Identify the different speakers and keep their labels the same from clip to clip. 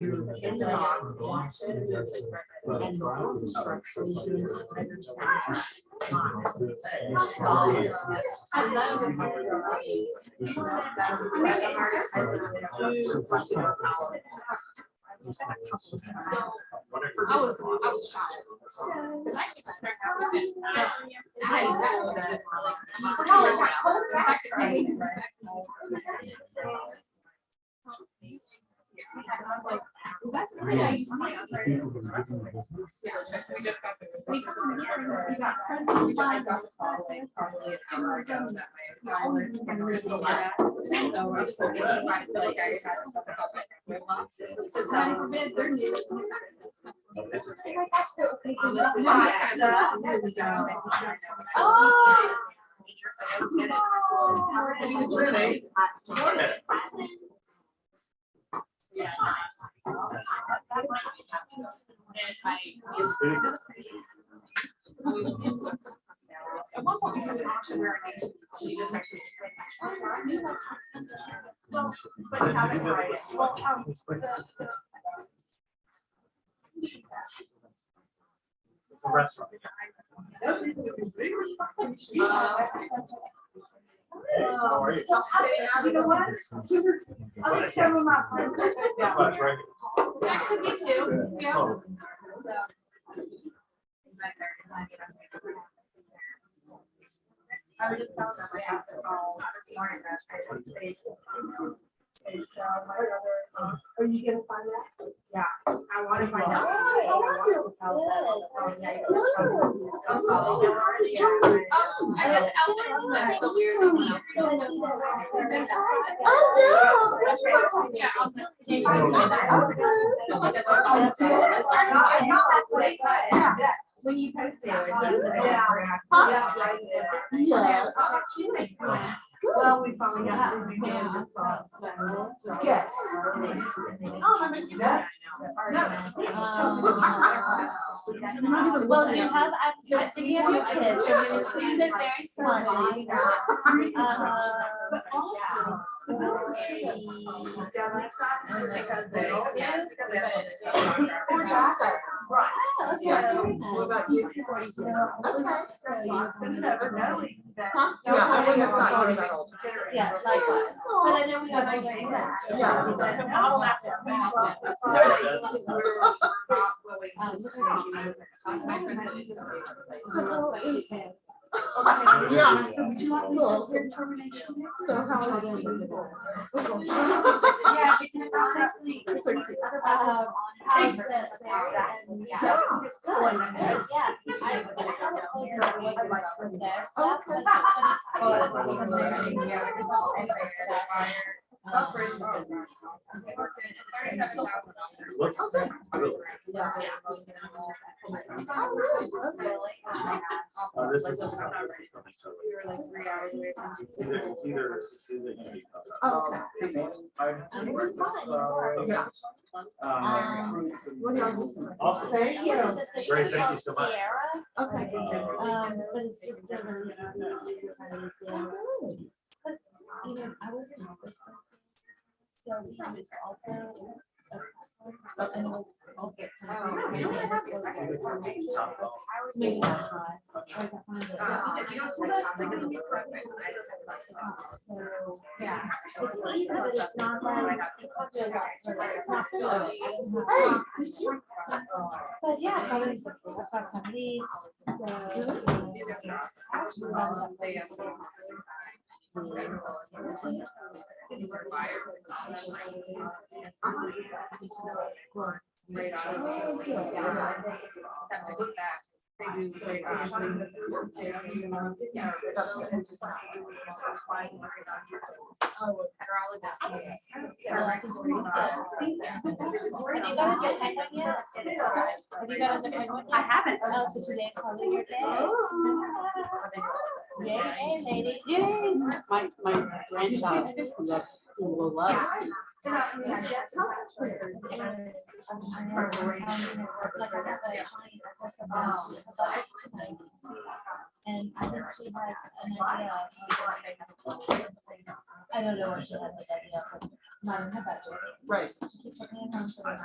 Speaker 1: in the box watches and the instructions to
Speaker 2: I was shocked because I get to start out with it. So I had that one. I was like, is that something I used to see? Yeah. At one point, we said auction where she just actually well, but you haven't tried it. Well,
Speaker 3: It's a restaurant. How are you?
Speaker 1: You know what? I'll just show them my friends.
Speaker 3: That's right.
Speaker 2: that could be too. Yeah.
Speaker 1: I was just telling them I have to call this morning that I are you gonna find that? Yeah, I want to find out.
Speaker 2: I was out there. That's so weird.
Speaker 1: When you post it. Well, we finally got the due diligence on, so. Yes. Oh, I mean, that's.
Speaker 4: Well, you have, I'm thinking of your kids, so you choose it very smartly.
Speaker 1: But also. Right. What about you? Okay. So you never knowing that.
Speaker 4: Yeah, I wouldn't have thought of that. Yeah, likewise. But I know we have to do that.
Speaker 1: Yeah, so would you like me to send termination? So how is it?
Speaker 4: Yeah, because honestly, I said there and yeah. Yeah. I like from their stuff, but
Speaker 3: What's this was just
Speaker 2: We were like 3 hours away from.
Speaker 3: it's either you.
Speaker 1: What are you listening?
Speaker 3: Awesome.
Speaker 1: Thank you.
Speaker 3: Great, thank you so much.
Speaker 4: Okay. But it's just different. Even I was in office. So it's also. And it was also. Maybe not high.
Speaker 2: If you don't touch on like it'll be perfect.
Speaker 4: So, yeah. It's easy, but it's not like. It's not good. But yeah, I've got some of these.
Speaker 2: I haven't.
Speaker 4: Oh, so today's probably your day. Yay, lady.
Speaker 5: Yay! My grandchild will love.
Speaker 4: And I think she has an idea. I don't know what she has an idea of. not in her budget.
Speaker 1: Right.
Speaker 4: She keeps looking at home for the night.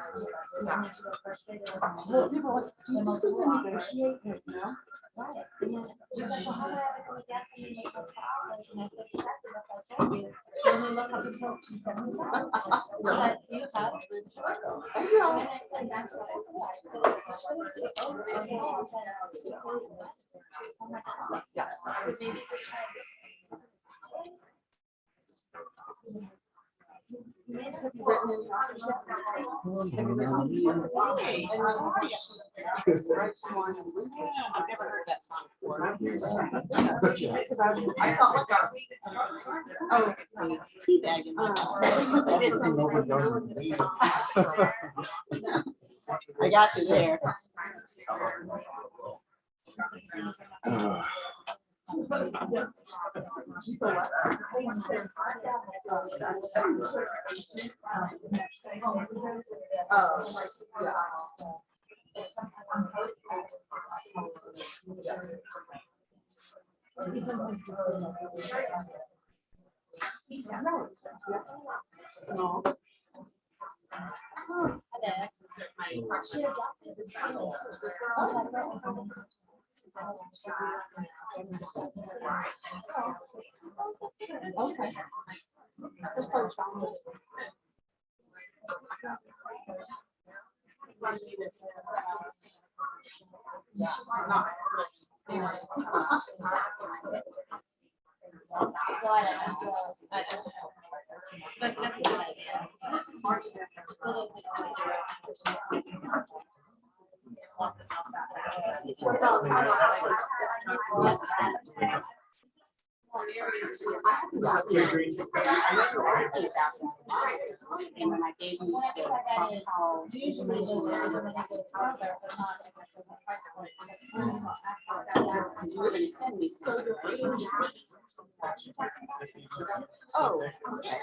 Speaker 4: And then she goes first day to the
Speaker 1: Well, people are like, do you think we can negotiate it now?
Speaker 4: Right. And then she goes, well, how do I ever go get something to make my flowers? And I said, exactly what I told you. You only look up until she's 75. But you have the choice. And I said, that's what I said.
Speaker 1: Yeah.
Speaker 5: Hey, how are you? I've never heard that song before.
Speaker 1: Because I felt like
Speaker 5: Oh, teabag in my I got you there. No.
Speaker 4: She adopted the single.
Speaker 1: Okay.
Speaker 4: So I don't know. But that's a good idea.
Speaker 5: And when I gave you how
Speaker 4: Usually those are the ones that are not aggressive price point.
Speaker 5: you were gonna send me so oh, okay.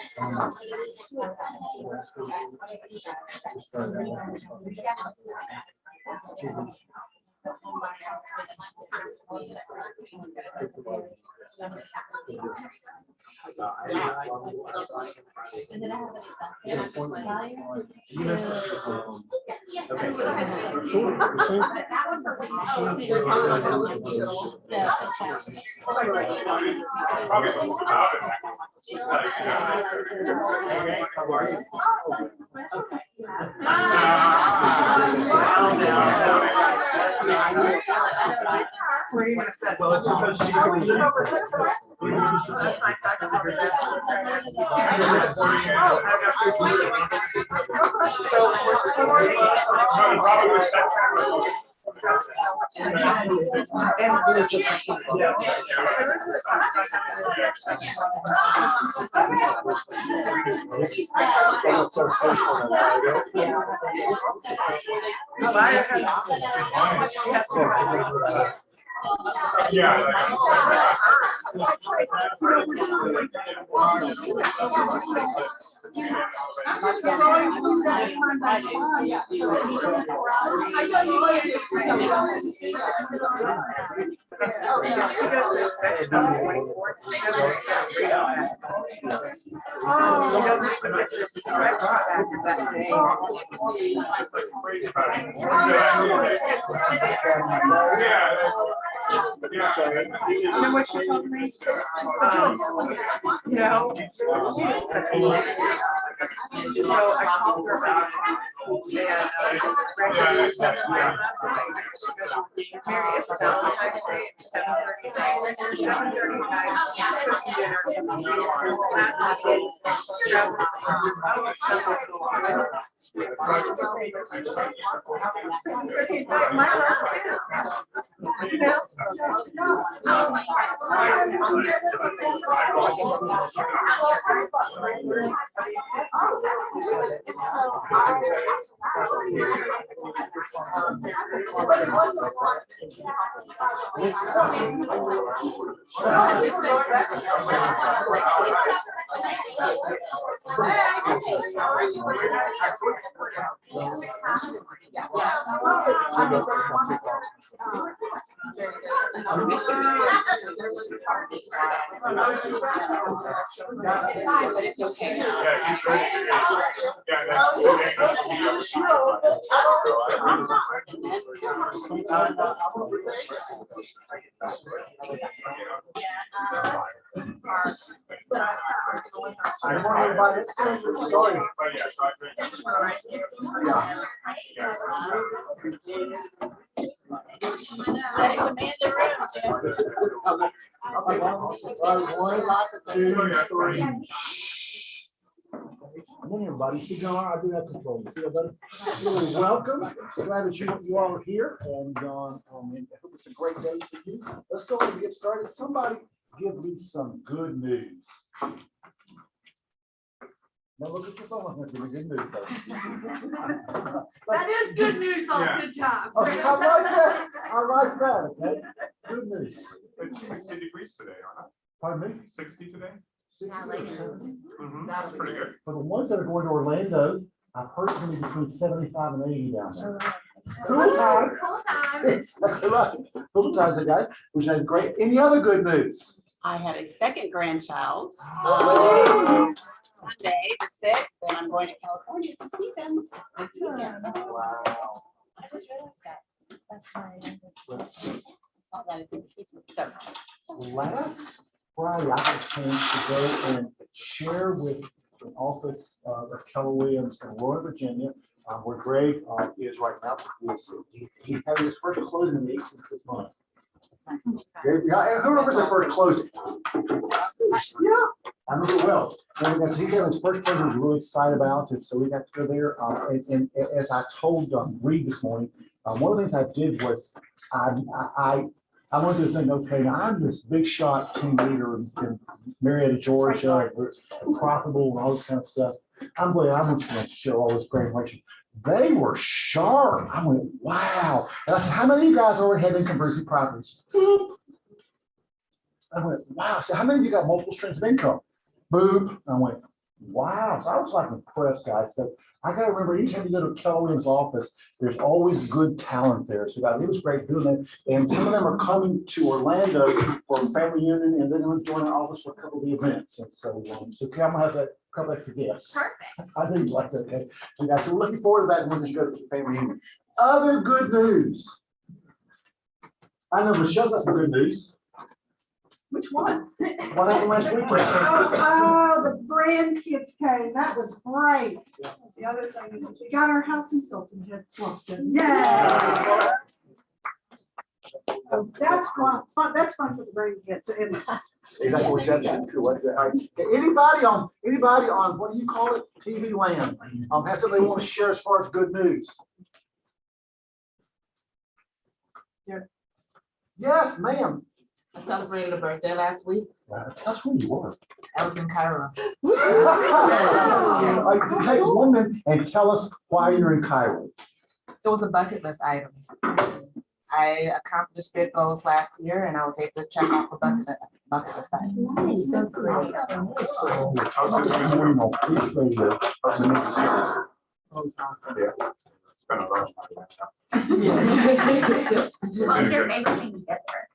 Speaker 4: And then I have an
Speaker 1: Where are you gonna set?
Speaker 3: Well, it's because she's
Speaker 1: Oh,
Speaker 3: always-
Speaker 1: she's over there. That's fine. I just heard that. You know what she told me? No. So I called her about it. And Mary, it's Valentine's Day, 7:30. 7:39.
Speaker 2: But it's okay now.
Speaker 6: Yeah, he's right. Yeah, that's.
Speaker 7: I want everybody to sorry.
Speaker 6: But yeah, so I think.
Speaker 7: Yeah.
Speaker 2: Ready to man the room, Jim.
Speaker 7: Morning, everybody. See, John, I do have control. See that, buddy? Welcome. Glad that you all are here, and I hope it's a great day for you. Let's go ahead and get started. Somebody give me some good news. Now look at your phone. Give me good news.
Speaker 1: That is good news, all
Speaker 6: Yeah.
Speaker 1: good times.
Speaker 7: Okay, I like that. I like that. Okay, good news.
Speaker 6: It's 60 degrees today, aren't
Speaker 7: Pardon me.
Speaker 6: it? 60 today?
Speaker 7: 60 or 70?
Speaker 6: That's pretty good.
Speaker 7: For the ones that are going to Orlando, I've heard it's going to be between 75 and 80 down there. Cool time.
Speaker 2: Cool time.
Speaker 7: Exactly right. Cool times, guys, which is great. Any other good news?
Speaker 5: I had a second grandchild.
Speaker 7: Oh.
Speaker 5: Sunday, the 6th, and I'm going to California to see them this weekend.
Speaker 7: Wow.
Speaker 5: I just realized that. That's my youngest. It's not that I think it's so.
Speaker 7: Last Friday, I had a chance to go and share with the office of Keller Williams in Roy, Virginia, where Greg is right now. He's having his first closing meeting this month. Who remembers the first closing? Yeah, I remember it well. And he's having his first closing, he's really excited about it. So we got to go there. And as I told Reed this morning, one of the things I did was I wanted to think, okay, now I'm this big shot team leader in Marietta, Georgia, profitable and all this kind of stuff. I'm just going to show all this great information. They were sharp. I went, wow. And I said, how many of you guys already have income producing properties? Boop. I went, wow. I said, how many of you got multiple streams of income? Boop. I went, wow. So I was like impressed, guys. So I got to remember, each time you go to Keller Williams' office, there's always good talent there. So it was great doing that. And some of them are coming to Orlando for a family union, and then they're joining our office for a couple of the events. And so, Cam has a couple extra gifts.
Speaker 2: Perfect.
Speaker 7: I think like that. Okay. So guys, so we're looking forward to that when you go to the family union. Other good news. I know Michelle got some good news.
Speaker 1: Which one?
Speaker 7: What happened last week?
Speaker 1: Oh, the grandkids came. That was great. The other thing is we got our house in Hilton Head, Bluffton. Yay! So that's fun. That's fun for the grandkids. And
Speaker 7: Exactly what that is. All right. Anybody on what do you call it? TV land. Has something they want to share as far as good news.
Speaker 1: Yeah.
Speaker 7: Yes, ma'am.
Speaker 8: I celebrated a birthday last week.
Speaker 7: That's where you were.
Speaker 8: I was in Cairo.
Speaker 7: Take 1 minute and tell us why you're in Cairo.
Speaker 8: It was a bucket list item. I accomplished big goals last year, and I was able to check off a bucket list item.
Speaker 5: Nice. So great.
Speaker 6: How's it this morning? How's it this year?
Speaker 8: Oh, it's awesome.
Speaker 6: Yeah. It's been a long time.
Speaker 2: What was your favorite thing you get there?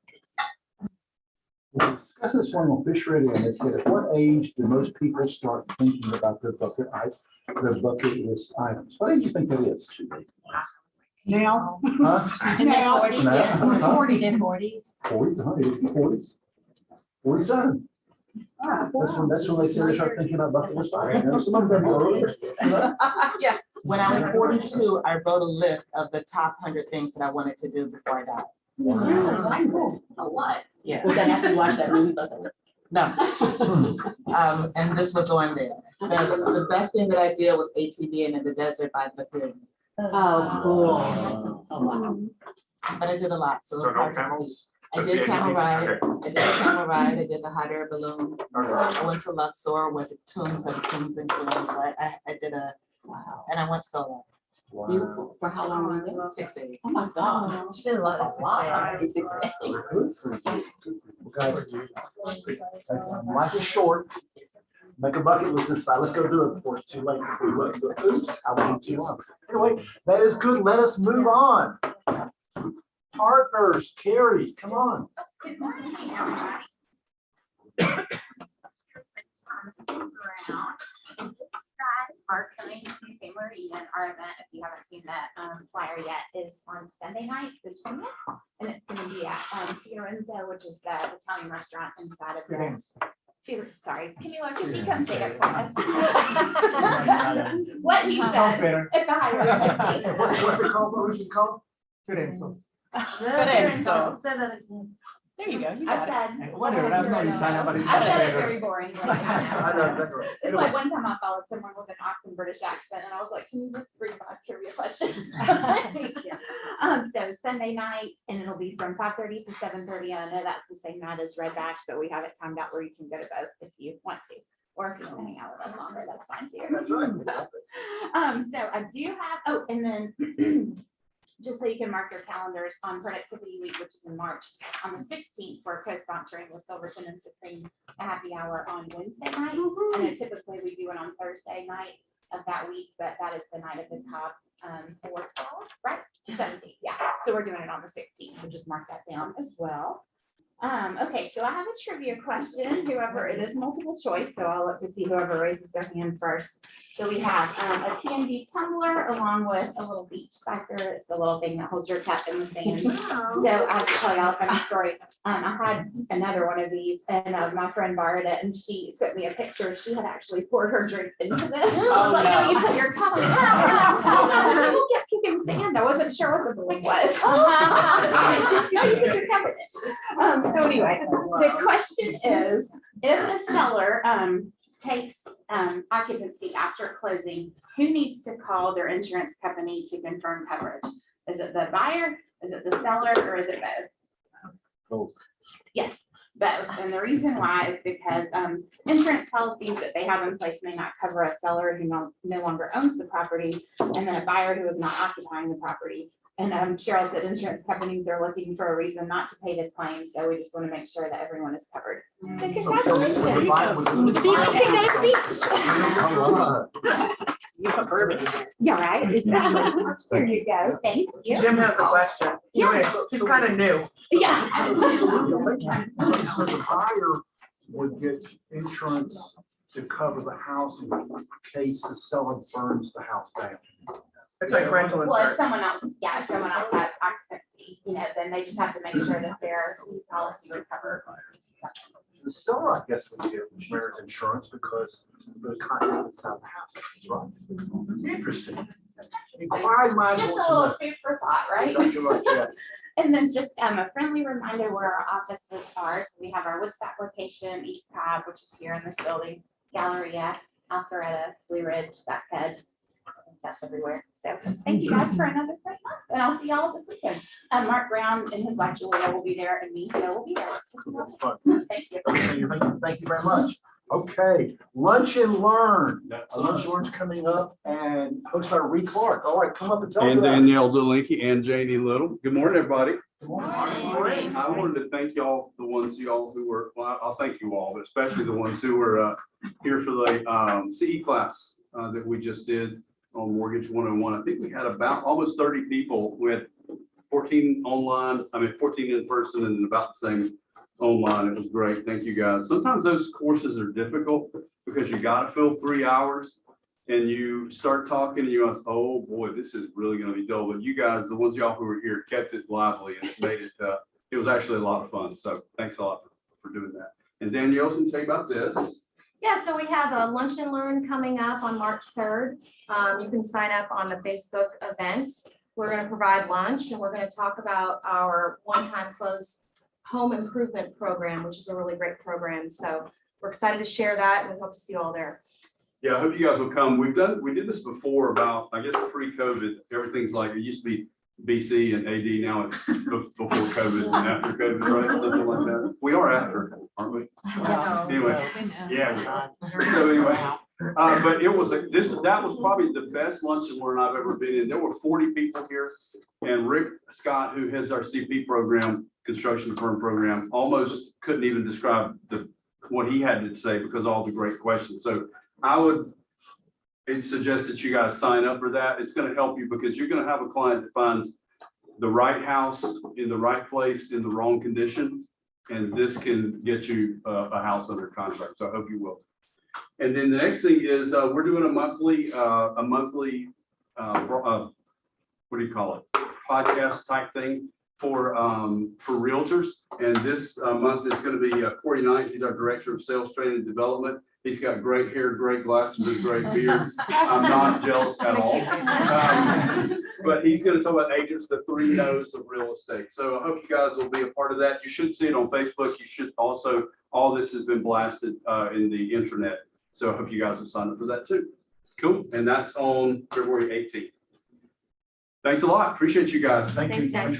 Speaker 7: That's this one on Fish Radio, and they said, at what age do most people start thinking about their bucket list items? What age do you think that is?
Speaker 1: now,
Speaker 7: Huh?
Speaker 5: In their
Speaker 1: Now.
Speaker 5: 40s,
Speaker 7: Now.
Speaker 5: yeah. 40 to 40s.
Speaker 7: 40s, 40s, 47. That's when they say they start thinking about bucket list items. Some of them are earlier.
Speaker 8: Yeah. When I was 42, I wrote a list of the top 100 things that I wanted to do before I died.
Speaker 5: Wow, that's cool. A lot.
Speaker 8: Yeah.
Speaker 5: Was that after you watched that movie? Bucket List?
Speaker 8: No. And this was on there. The best thing that I did was ATVing in the desert by the kids.
Speaker 5: Oh, cool. Oh, wow.
Speaker 8: But I did a lot.
Speaker 6: So
Speaker 8: it's
Speaker 6: no
Speaker 8: hard to
Speaker 6: camels?
Speaker 8: I
Speaker 6: Just
Speaker 8: did
Speaker 6: the
Speaker 8: camel
Speaker 6: ATVs?
Speaker 8: ride.
Speaker 6: Okay.
Speaker 8: I did a camel ride. I did the hot air balloon.
Speaker 6: Okay.
Speaker 8: I went to Luxor with the tombs and kings and queens. So I did
Speaker 5: Wow.
Speaker 8: and I went solo.
Speaker 7: Wow.
Speaker 5: You, for how long were you there?
Speaker 8: 6 days.
Speaker 5: Oh my gosh. She did a lot. That's a lot. 6 days.
Speaker 7: Guys, life is short. Make a bucket list this side. Let's go do it before it's too late. Oops, I waited too long. Anyway, that is good. Let us move on. partners. Carrie, come on.
Speaker 2: Good morning, everybody. Thomas Brown. And you guys are coming to Family Reunion, our event, if you haven't seen that flyer yet, is on Sunday night, the 20th. And it's gonna be at Fiorenzo, which is the Italian restaurant inside of the. Sorry, Camila, can you come say it for us? What he said
Speaker 7: better.
Speaker 2: at the highway.
Speaker 7: What's it called? What was it called?
Speaker 5: Fiorenzo.
Speaker 4: Say that again.
Speaker 5: There you go. You
Speaker 2: I
Speaker 5: got it.
Speaker 2: said.
Speaker 7: Whatever, that's not Italian, but it's.
Speaker 2: I said it's very boring. but I know.
Speaker 7: I know, exactly right.
Speaker 2: It's like one time I followed someone with an awesome British accent and I was like, can you just read my trivia question? So Sunday night, and it'll be from 5:30 to 7:30. And I know that's the same night as Red Bash, but we have it timed out where you can go to both if you want to. Or if you want to hang out with us longer, that's fine too.
Speaker 7: That's right.
Speaker 2: So I do have, oh, and then just so you can mark your calendars on Productivity Week, which is in March, on the 16th, we're co-sponsoring with Silverton and Supreme a happy hour on Wednesday night. I know typically we do it on Thursday night of that week, but that is the night of the Cobb awards ball, right? 17th, yeah. So we're doing it on the 16th, so just mark that down as well. Okay, so I have a trivia question, whoever, it is multiple choice, so I'll look to see whoever raises their hand first. So we have a TND tumbler along with a little beach spiker. It's the little thing that holds your cup in the sand. So I have to tell y'all a funny story. I had another one of these and my friend borrowed it and she sent me a picture. She had actually poured her drink into this. I was like, no, you put your cup in it. People kept kicking sand. I wasn't sure what the point was. No, you put your cup in it. So anyway, the question is, if a seller takes occupancy after closing, who needs to call their insurance company to confirm coverage? Is it the buyer, is it the seller, or is it both?
Speaker 7: Both.
Speaker 2: Yes, both. And the reason why is because insurance policies that they have in place may not cover a seller who no longer owns the property, and then a buyer who is not occupying the property. And Cheryl said insurance companies are looking for a reason not to pay the claim, so we just want to make sure that everyone is covered. So congratulations. Yeah, right. There you go. Thank you.
Speaker 8: Jim has a question. He's kind of new.
Speaker 2: Yeah.
Speaker 7: So the buyer would get insurance to cover the house in case the seller burns the house down.
Speaker 8: It's like rental
Speaker 2: Well, if
Speaker 8: insurance.
Speaker 2: someone else, yeah, if someone else has occupancy, then they just have to make sure that their policy is covered.
Speaker 7: The seller, I guess, would get renter's insurance because the contents inside the house, right? Interesting. Inquiry minds
Speaker 2: Just a
Speaker 7: want to
Speaker 2: little
Speaker 7: know.
Speaker 2: food for thought, right?
Speaker 7: Exactly right, yes.
Speaker 2: And then just a friendly reminder where our offices are. So we have our Woodstock location, East Cobb, which is here in this building, Galleria, Alpharetta, Blue Ridge, Buckhead. That's everywhere. So thank you guys for another great month. And I'll see y'all this weekend. Mark Brown and his wife Julia will be there and me, so we'll be there.
Speaker 7: That's fun.
Speaker 2: Thank you.
Speaker 7: Thank you very much. Okay, lunch and learn. Lunch and learn's coming up and hosted by Ree Clark. All right, come up and tell us
Speaker 9: And
Speaker 7: about it.
Speaker 9: Danielle Delinky and Janie Little. Good morning, everybody.
Speaker 7: Good morning.
Speaker 9: I wanted to thank y'all, the ones y'all who were, well, I'll thank you all, but especially the ones who were here for the CE class that we just did on Mortgage 101. I think we had about almost 30 people with 14 online, 14 in person and about the same online. It was great. Thank you guys. Sometimes those courses are difficult because you got to fill 3 hours and you start talking and you go, oh boy, this is really going to be dull. But you guys, the ones y'all who were here, kept it lively and it made it, it was actually a lot of fun. So thanks a lot for doing that. And Danielle can tell you about this.
Speaker 10: Yeah, so we have a lunch and learn coming up on March 3rd. You can sign up on the Facebook event. We're going to provide lunch and we're going to talk about our one-time close home improvement program, which is a really great program. So we're excited to share that and we hope to see you all there.
Speaker 9: Yeah, I hope you guys will come. We did this before about, I guess, pre-COVID. Everything's like, it used to be BC and AD, now it's before COVID and after COVID, right? Something like that. We are after, aren't we? Anyway, yeah, we are. So anyway, but it was that was probably the best lunch and learn I've ever been in. There were 40 people here, and Rick Scott, who heads our CP program, construction firm program, almost couldn't even describe what he had to say because of all the great questions. So I would suggest that you guys sign up for that. It's going to help you because you're going to have a client that finds the right house in the right place in the wrong condition. And this can get you a house under contract. So I hope you will. And then the next thing is we're doing a monthly, what do you call it? Podcast type thing for realtors. And this month is going to be Corey Knight. He's our director of sales training and development. He's got great hair, great glasses, and great beard. I'm not jealous at all. But he's going to talk about agents, the 3 no's of real estate. So I hope you guys will be a part of that. You should see it on Facebook. You should also, all this has been blasted in the intranet. So I hope you guys will sign up for that too. Cool. And that's on February 18th. Thanks a lot. Appreciate you guys.
Speaker 7: Thank you.
Speaker 10: Thanks,
Speaker 7: Thanks,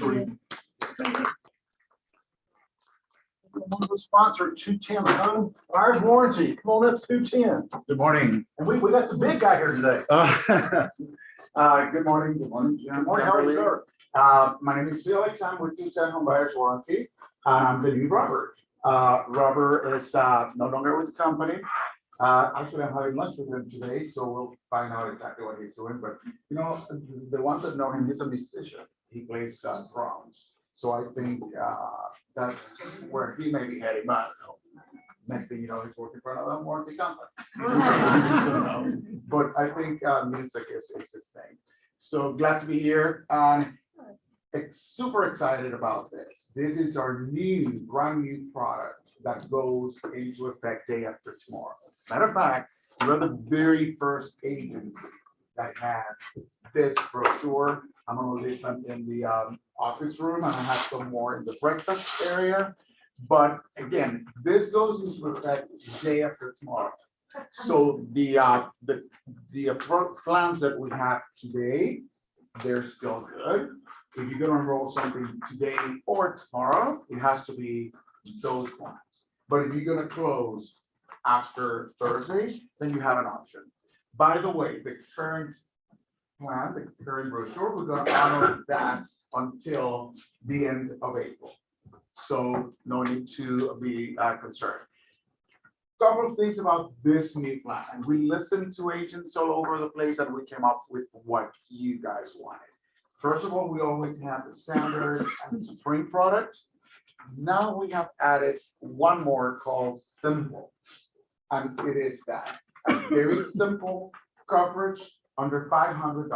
Speaker 7: One of the sponsor 210 home buyer's warranty. Come on, that's 210.
Speaker 6: Good morning.
Speaker 7: And we got the big guy here today.
Speaker 6: Good morning. Good morning, Jim.
Speaker 7: Good morning, how are you, sir?
Speaker 6: My name is Felix. I'm with 210 Home Buyers Warranty. I'm the new Robert. Robert is no longer with the company. Actually, I'm having lunch with him today, so we'll find out exactly what he's doing. But you know, the ones that know him, he's a musician. He plays drums. So I think that's where he may be heading. But next thing you know, he's working for another warranty company. But I think music is his thing. So glad to be here. Super excited about this. This is our brand new product that goes into effect day after tomorrow. Matter of fact, we're the very first agency that had this brochure. I'm gonna leave them in the office room, and I have some more in the breakfast area. But again, this goes into effect day after tomorrow. So the plans that we have today, they're still good. If you're gonna enroll something today or tomorrow, it has to be those plans. But if you're gonna close after Thursday, then you have an option. By the way, the current plan, the current brochure, we're gonna honor that until the end of April. So no need to be concerned. Couple of things about this new plan. And we listened to agents all over the place and we came up with what you guys wanted. First of all, we always have the standard and spring product. Now we have added one more called simple. And it is that a very simple coverage under $500,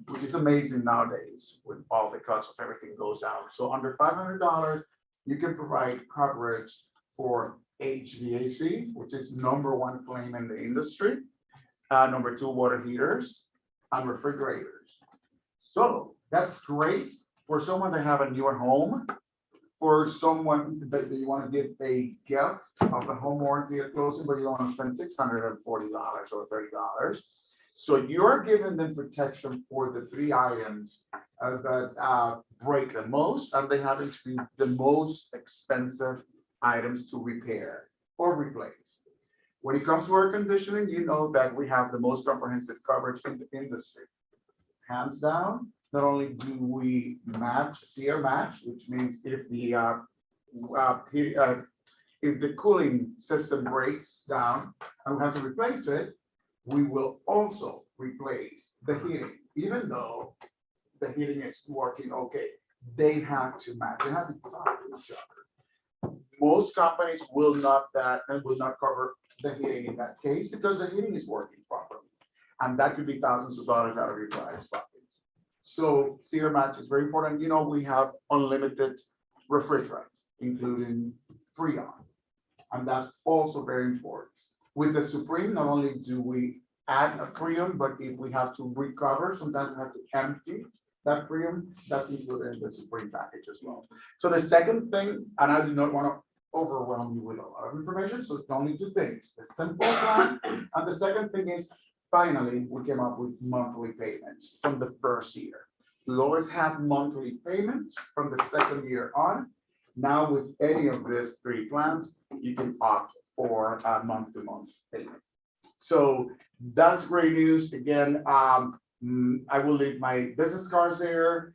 Speaker 6: which is amazing nowadays with all the cost of everything goes down. So under $500, you can provide coverage for HVAC, which is #1 claim in the industry. #2, water heaters and refrigerators. So that's great for someone that have a newer home, for someone that you want to give a gift of the home warranty at closing, but you don't want to spend $640 or $30. So you're giving them protection for the 3 items that break the most, and they happen to be the most expensive items to repair or replace. When it comes to air conditioning, you know that we have the most comprehensive coverage in the industry. Hands down, not only do we match, CR match, which means if the cooling system breaks down and we have to replace it, we will also replace the heating, even though the heating is working okay. They have to match, they have to talk to each other. Most companies will not cover the heating in that case because the heating is working properly. And that could be thousands of dollars out of your client's pockets. So CR match is very important. You know, we have unlimited refrigerants, including Freon. And that's also very important. With the Supreme, not only do we add a Freon, but if we have to recover, sometimes we have to empty that Freon, that's included in the Supreme package as well. So the second thing, and I do not want to overwhelm you with a lot of information, so it's only 2 things, the simple plan, and the second thing is, finally, we came up with monthly payments from the first year. We always have monthly payments from the second year on. Now with any of these 3 plans, you can opt for a month-to-month payment. So that's great news. Again, I will leave my business cards there.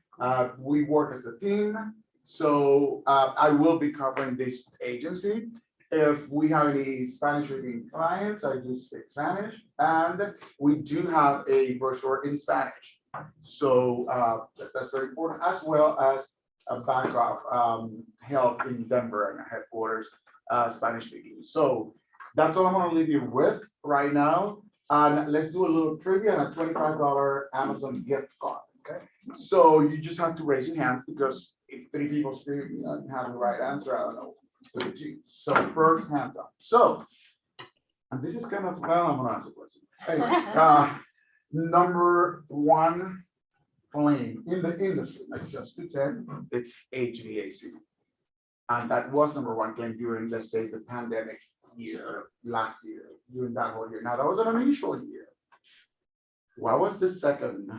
Speaker 6: We work as a team. So I will be covering this agency. If we have any Spanish-speaking clients, I do speak Spanish. And we do have a brochure in Spanish. So that's very important, as well as a backup help in Denver and headquarters, Spanish speaking. So that's all I'm gonna leave you with right now. And let's do a little trivia and a $25 Amazon gift card, okay? So you just have to raise your hands because if 3 people scream and have the right answer, I don't know. Look at you. So first hands up. So, and this is kind of, well, I'm gonna answer the question. Anyway, number 1 claim in the industry, like just to 10, it's HVAC. And that was number 1 claim during, let's say, the pandemic year, last year, during that whole year. Now, that was an unusual year. What was the second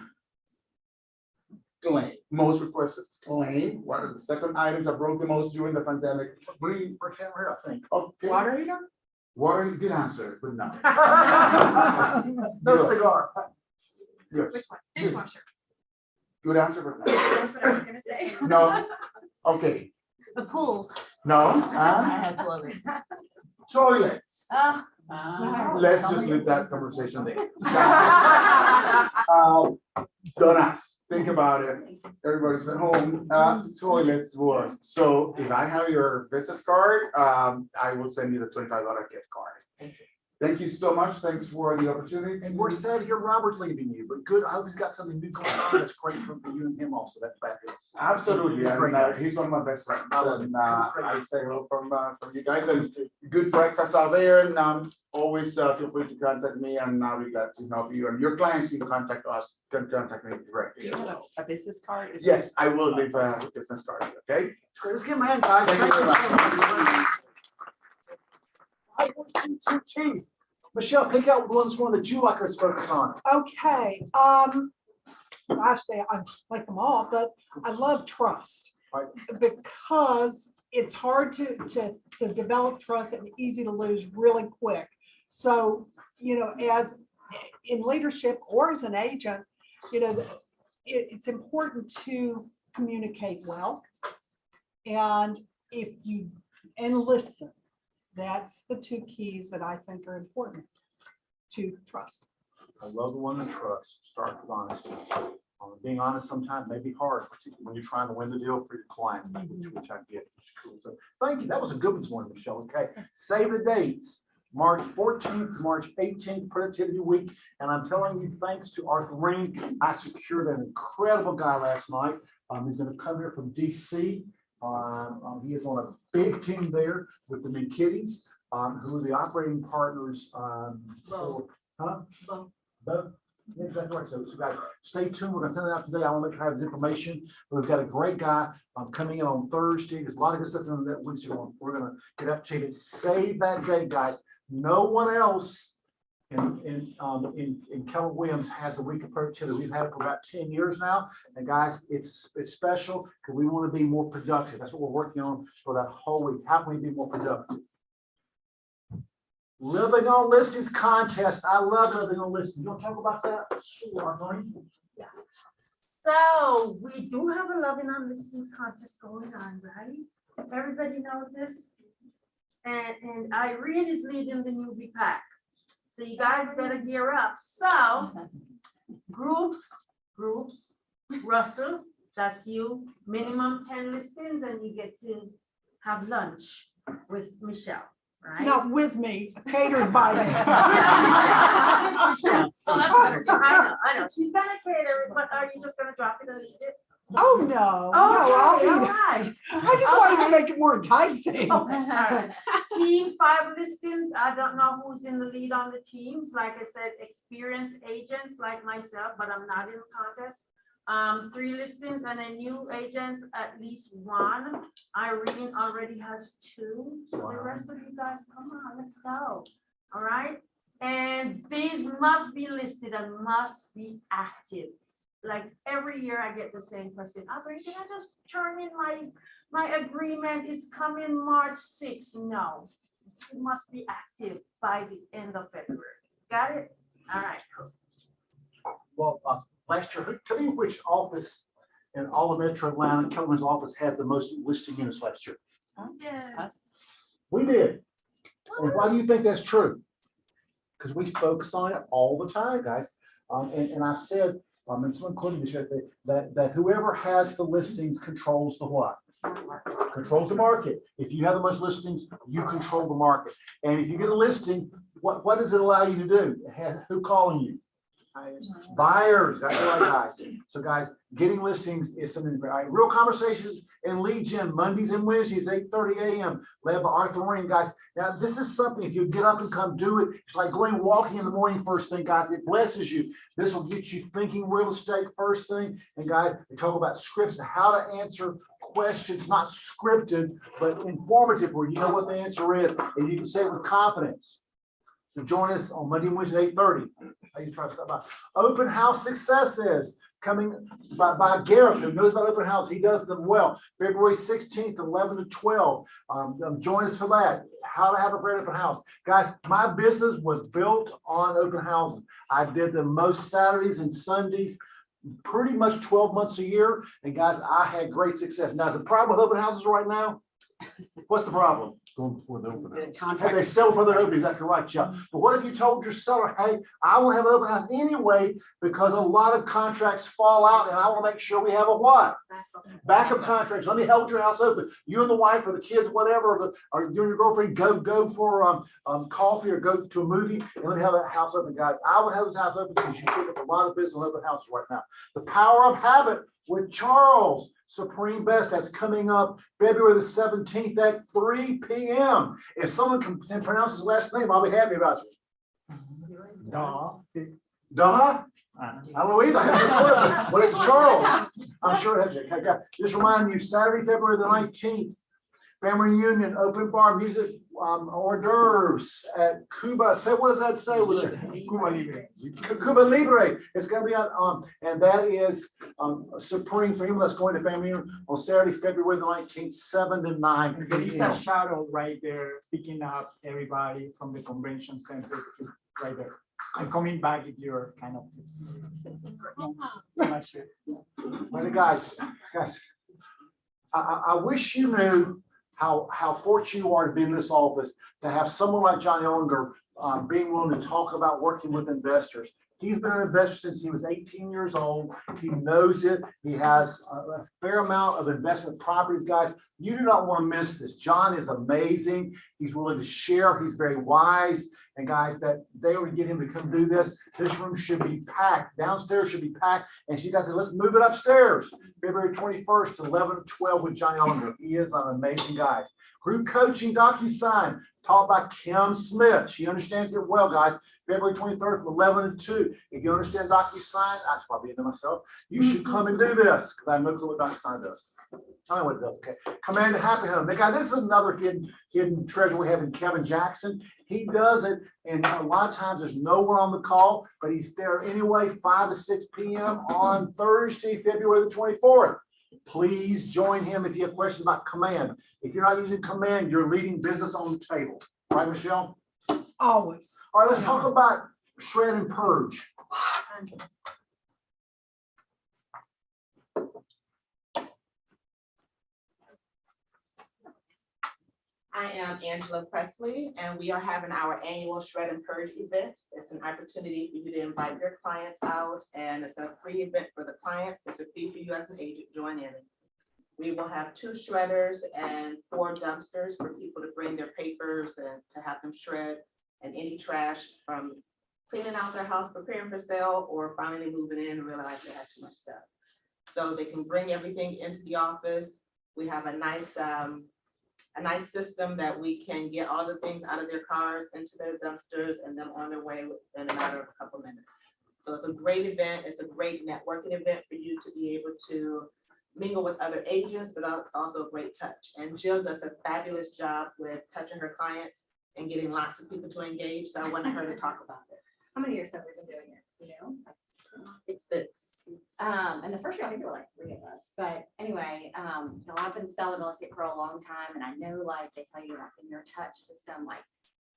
Speaker 6: claim? Most requested claim? What are the second items that broke the most during the pandemic?
Speaker 7: Green for camera, I think.
Speaker 6: Okay.
Speaker 8: Water heater?
Speaker 6: Water, good answer, but no.
Speaker 7: No
Speaker 6: Good.
Speaker 7: cigar.
Speaker 6: Yes.
Speaker 5: Which one?
Speaker 6: Good.
Speaker 5: Dishwasher.
Speaker 6: Good answer, but no.
Speaker 5: That's what I was gonna say.
Speaker 6: No. Okay,
Speaker 4: The pool.
Speaker 6: no,
Speaker 8: I
Speaker 6: and
Speaker 8: had toilets.
Speaker 6: toilets.
Speaker 5: Oh.
Speaker 6: Let's just leave that conversation there. Don't ask, think about it. Everybody's at home, toilets was. So if I have your business card, I will send you the $25 gift card. Thank you so much. Thanks for the opportunity.
Speaker 7: And we're sad to hear Robert's leaving you, but good, I hope he's got something new going on. That's great for you and him also. That's fabulous.
Speaker 6: Absolutely,
Speaker 7: He's a
Speaker 6: and
Speaker 7: great guy.
Speaker 6: he's one of my best friends,
Speaker 7: I love
Speaker 6: and
Speaker 7: him.
Speaker 6: I say hello from you guys, and good breakfast out there, and always feel free to contact me, and I'll be glad to help you, and your clients can contact us, can contact me directly as well.
Speaker 8: A business card?
Speaker 6: Yes, I will leave a business card, okay?
Speaker 7: It's great. Let's give him a hand, guys.
Speaker 6: Thank you very
Speaker 7: so much. Cheese. Michelle, pick out one that you like us to focus on.
Speaker 1: Okay, gosh, I like them all, but I love trust.
Speaker 7: Right.
Speaker 1: Because it's hard to develop trust and easy to lose really quick. So, as in leadership or as an agent, it's important to communicate well. And listen. That's the 2 keys that I think are important to trust.
Speaker 7: I love the one to trust. Start with honesty. Being honest sometimes may be hard, particularly when you're trying to win the deal for your client, which I get. Which is cool. So thank you. That was a good one this morning, Michelle. Okay. Save the dates. March 14th to March 18th, Productivity Week. And I'm telling you, thanks to Arthur Rain, I secured an incredible guy last night. He's going to come here from DC. He is on a big team there with the McKitties, who are the operating partners. Both. Yeah, exactly right. So guys, stay tuned. We're gonna send it out today. I want to make sure I have his information. We've got a great guy coming in on Thursday. There's a lot of good stuff in that week. So we're gonna get up to it. Save that day, guys. No one else in Keller Williams has a week of productivity. We've had it for about 10 years now. And guys, it's special because we want to be more productive. That's what we're working on for that whole week. How can we be more productive? Living on Listings contest. I love living on listings. You want to talk about that? Sure, Arthur.
Speaker 11: Yeah. So we do have a Living on Listings contest going on, right? Everybody knows this. And Irene is leading the newbie pack. So you guys better gear up. So groups, Russell, that's you, minimum 10 listings, and you get to have lunch with Michelle, right?
Speaker 1: Not with me, catered by me.
Speaker 5: So that's better.
Speaker 11: I know. She's gonna cater, but are you just gonna drop it and eat it?
Speaker 1: Oh, no,
Speaker 11: Oh,
Speaker 1: no, I'll
Speaker 11: okay, all
Speaker 1: be,
Speaker 11: right.
Speaker 1: I just wanted to make it more enticing.
Speaker 11: Alright. Team 5 listings, I don't know who's in the lead on the teams. Like I said, experienced agents like myself, but I'm not in the contest. 3 listings and then new agents, at least 1. Irene already has 2. So the rest of you guys, come on, let's go. All right. And these must be listed and must be active. Like every year I get the same question. Irene, can I just turn in my agreement is coming March 6th? No, it must be active by the end of February. Got it? All right.
Speaker 7: Well, last year, tell me which office in all of Metro Atlanta, Kellerman's office had the most listing units last year.
Speaker 5: Us.
Speaker 7: We did. And why do you think that's true? Because we focus on it all the time, guys. And I said, and someone quoted this yesterday, that whoever has the listings controls the what? Controls the market. If you have the most listings, you control the market. And if you get a listing, what does it allow you to do? Who calling you? Buyers, that's right, guys. So guys, getting listings is something, all right, Real Conversations and Lead Gen, Mondays and Wednesdays, 8:30 a.m., led by Arthur Ring, guys. Now, this is something, if you get up and come do it, it's like going walking in the morning first thing, guys. It blesses you. This will get you thinking real estate first thing. And guys, they talk about scripts and how to answer questions, not scripted, but informative, where you know what the answer is, and you can say it with confidence. So join us on Monday and Wednesday, 8:30. How you try to stop by. Open house success is coming by Garrett, who knows about open house. He does them well. February 16th, 11 to 12. Join us for that. How to have a great open house. Guys, my business was built on open houses. I did them most Saturdays and Sundays, pretty much 12 months a year. And guys, I had great success. Now, the problem with open houses right now, what's the problem?
Speaker 6: Going before the open house.
Speaker 7: Hey, they sell for their open, exactly right, yeah. But what if you told your seller, hey, I will have an open house anyway, because a lot of contracts fall out and I want to make sure we have a what? Backup contracts. Let me hold your house open. You and the wife or the kids, whatever, or you and your girlfriend go for coffee or go to a movie and let me have that house open, guys. I would have this house open because you pick up a lot of business on open houses right now. The Power of Habit with Charles Supreme Best, that's coming up February the 17th at 3 p.m. If someone can pronounce his last name, I'll be happy about you. Duh? I don't know either. What is Charles? I'm sure that's it. Okay, just remind you, Saturday, February the 19th, family reunion, open bar, music, hors d'oeuvres at Cuba. Say, what does that say with it? Cuba Libre. Cuba Libre. It's going to be on, and that is Supreme for him. That's going to family reunion on Saturday, February the 19th, 7 to 9.
Speaker 12: There is a shuttle right there picking up everybody from the convention center right there. I'm coming back if you're kind of tipsy. Not sure.
Speaker 7: Well, guys, I wish you knew how fortunate you are to be in this office, to have someone like John Ellinger being willing to talk about working with investors. He's been an investor since he was 18 years old. He knows it. He has a fair amount of investment properties, guys. You do not want to miss this. John is amazing. He's willing to share. He's very wise. And guys, that they would get him to come do this. This room should be packed. Downstairs should be packed. And she guys said, let's move it upstairs. February 21st, 11 to 12 with John Ellinger. He is an amazing guy. Group coaching DocuSign taught by Kim Smith. She understands it well, guys. February 23rd from 11 to 2. If you understand DocuSign, I should probably know myself, you should come and do this, because I have no clue what DocuSign does. I know what it does. Okay. Command to Happy Home. Guy, this is another hidden treasure we have in Kevin Jackson. He does it, and a lot of times there's no one on the call, but he's there anyway, 5 to 6 p.m. on Thursday, February the 24th. Please join him if you have questions about Command. If you're not using Command, you're leaving business on the table. Right, Michelle?
Speaker 1: Always.
Speaker 7: All right, let's talk about Shred and Purge.
Speaker 8: I am Angela Presley, and we are having our annual Shred and Purge event. It's an opportunity for you to invite your clients out, and it's a free event for the clients. It's a fee for you as an agent to join in. We will have 2 shredders and 4 dumpsters for people to bring their papers and to have them shred, and any trash from cleaning out their house, preparing for sale, or finally moving in and realize they have too much stuff. So they can bring everything into the office. We have a nice system that we can get all the things out of their cars into their dumpsters and them on their way in a matter of a couple minutes. So it's a great event. It's a great networking event for you to be able to mingle with other agents, but it's also a great touch. And Jill does a fabulous job with touching her clients and getting lots of people to engage. So I wanted her to talk about it.
Speaker 10: How many years have we been doing it, you know?
Speaker 8: It's 6.
Speaker 10: And the first year I think there were like 3 of us, but anyway, you know, I've been selling real estate for a long time, and I know, like, they tell you, like, in your touch system, like,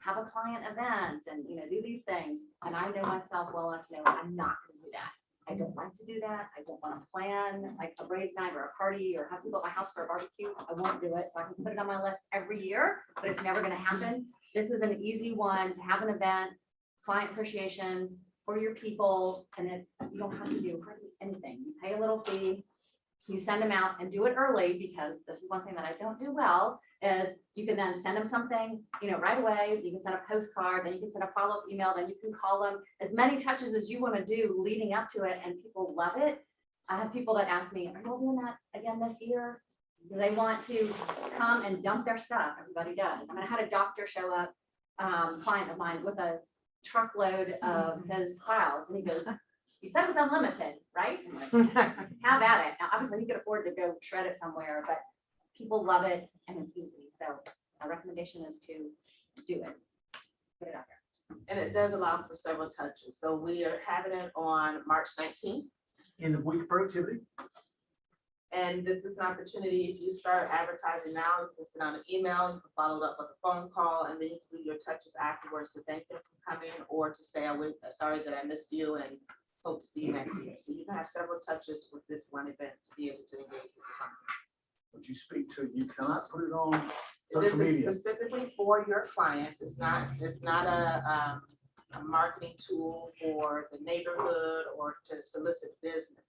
Speaker 10: have a client event and, you know, do these things. And I know myself well enough to know I'm not gonna do that. I don't like to do that. I don't want to plan like a Braves night or a party or have people at my house for a barbecue. I won't do it. So I can put it on my list every year, but it's never going to happen. This is an easy one to have an event, client appreciation,
Speaker 13: for your people, and then you don't have to do hardly anything. You pay a little fee, you send them out and do it early, because this is one thing that I don't do well, is you can then send them something, right away. You can send a postcard, then you can send a follow-up email, then you can call them, as many touches as you want to do leading up to it, and people love it. I have people that ask me, are you all doing that again this year? Because they want to come and dump their stuff. Everybody does. I mean, I had a doctor show up, client of mine, with a truckload of his files, and he goes, you said it was unlimited, right? I'm like, have at it. Now, obviously, you could afford to go shred it somewhere, but people love it and it's easy. So my recommendation is to do it. Put it out there.
Speaker 8: And it does allow for several touches. So we are having it on March 19th.
Speaker 7: In the week of productivity,
Speaker 8: And this is an opportunity, if you start advertising now, you can send out an email, you can follow it up with a phone call, and then you can do your touches afterwards to thank them for coming, or to say, sorry that I missed you and hope to see you next year. So you can have several touches with this one event to be able to engage with the client.
Speaker 7: would you speak to, you cannot put it on
Speaker 8: This
Speaker 7: social
Speaker 8: is
Speaker 7: media?
Speaker 8: specifically for your clients. It's not a marketing tool for the neighborhood or to solicit business.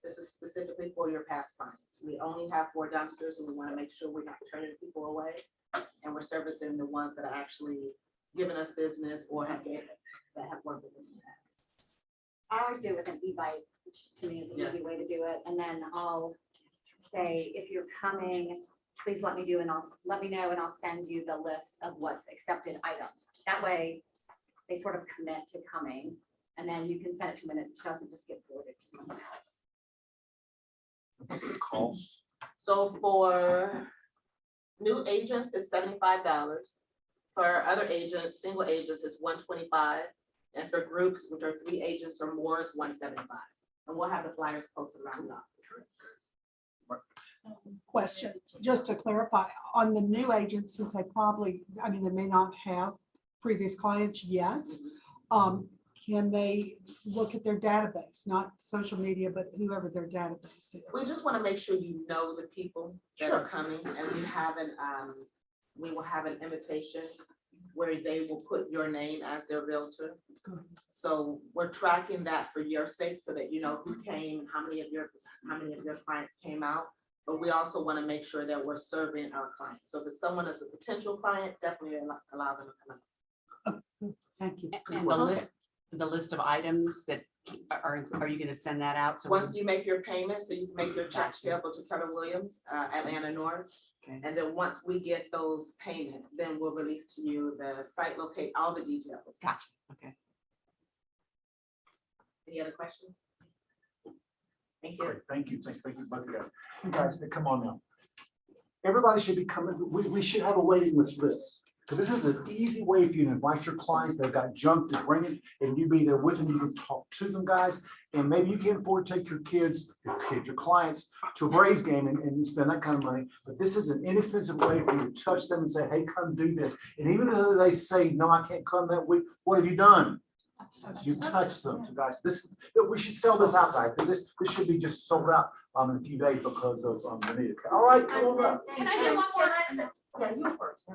Speaker 8: This is specifically for your past clients. We only have 4 dumpsters, and we want to make sure we're not turning people away, and we're servicing the ones that are actually giving us business or that have worked with us in the past.
Speaker 13: I always do it with an e-bite, which to me is an easy way to do it. And then I'll say, if you're coming, please let me know, and I'll send you the list of what's accepted items. That way they sort of commit to coming, and then you can send it to them, and it doesn't just get forwarded to someone else.
Speaker 7: What's the cost?
Speaker 8: So for new agents, it's $75. For other agents, single agents, it's $125. And for groups, which are 3 agents or more, it's $175. And we'll have the flyers posted around the office.
Speaker 1: Question, just to clarify, on the new agents, since they they may not have previous clients yet, can they look at their database, not social media, but whoever their database is?
Speaker 8: We just want to make sure you know the people that are coming, and we will have an invitation where they will put your name as their realtor.
Speaker 1: Good.
Speaker 8: So we're tracking that for your sake, so that you know who came, how many of your clients came out. But we also want to make sure that we're serving our clients. So if someone is a potential client, definitely allow them to come out.
Speaker 1: Thank you.
Speaker 14: And the list of items that are you going to send that out? So
Speaker 8: Once you make your payment, so you can make your checks payable to Keller Williams, Atlanta North.
Speaker 14: Okay.
Speaker 8: And then once we get those payments, then we'll release to you the site locate, all the details.
Speaker 14: Gotcha. Okay.
Speaker 8: Any other questions? Thank you.
Speaker 7: Great, thank you, both of you guys. You guys, come on now. Everybody should be coming, we should have a waiting list for this. Because this is an easy way for you to invite your clients, they've got junk to bring it, and you be there with them, you can talk to them, guys. And maybe you can't afford to take your your clients to a Braves game and spend that kind of money. But this is an inexpensive way for you to touch them and say, hey, come do this. And even though they say, no, I can't come that week, what have you done? You touch them. So guys, we should sell this out, guys. This should be just sold out in a few days because of the need. All right, come on up.
Speaker 15: Can I do one more?
Speaker 10: Yeah, you first.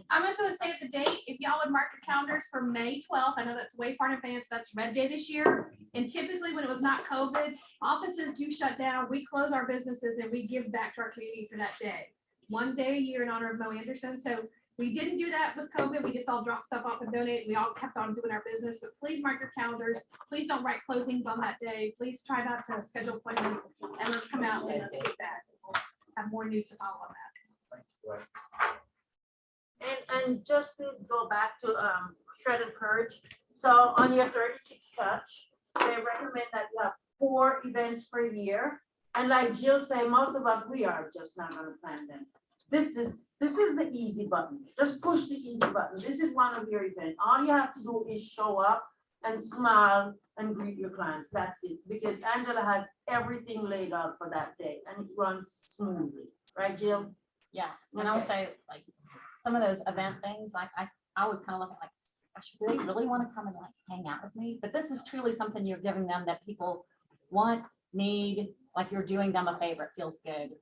Speaker 15: I'm just gonna save the date. If y'all would mark your calendars for May 12th, I know that's way far in advance, that's Red Day this year. And typically when it was not COVID, offices do shut down. We close our businesses and we give back to our community for that day. 1 day a year in honor of Mo Anderson. So we didn't do that with COVID. We just all dropped stuff off and donated. We all kept on doing our business, but please mark your calendars. Please don't write closings on that day. Please try not to schedule appointments, and let's come out and let's get that. We'll have more news to follow on that.
Speaker 11: And just to go back to Shred and Purge. So on your 36 touch, they recommend that you have 4 events per year. And like Jill said, most of us, we are just not gonna plan them. This is the easy button. Just push the easy button. This is one of your events. All you have to do is show up and smile and greet your clients. That's it. Because Angela has everything laid out for that day and it runs smoothly. Right, Jill?
Speaker 5: Yes, and also like some of those event things, like I was kind of looking like, gosh, do they really want to come and like hang out with me? But this is truly something you're giving them that people want, need, like you're doing them a favor. It feels good.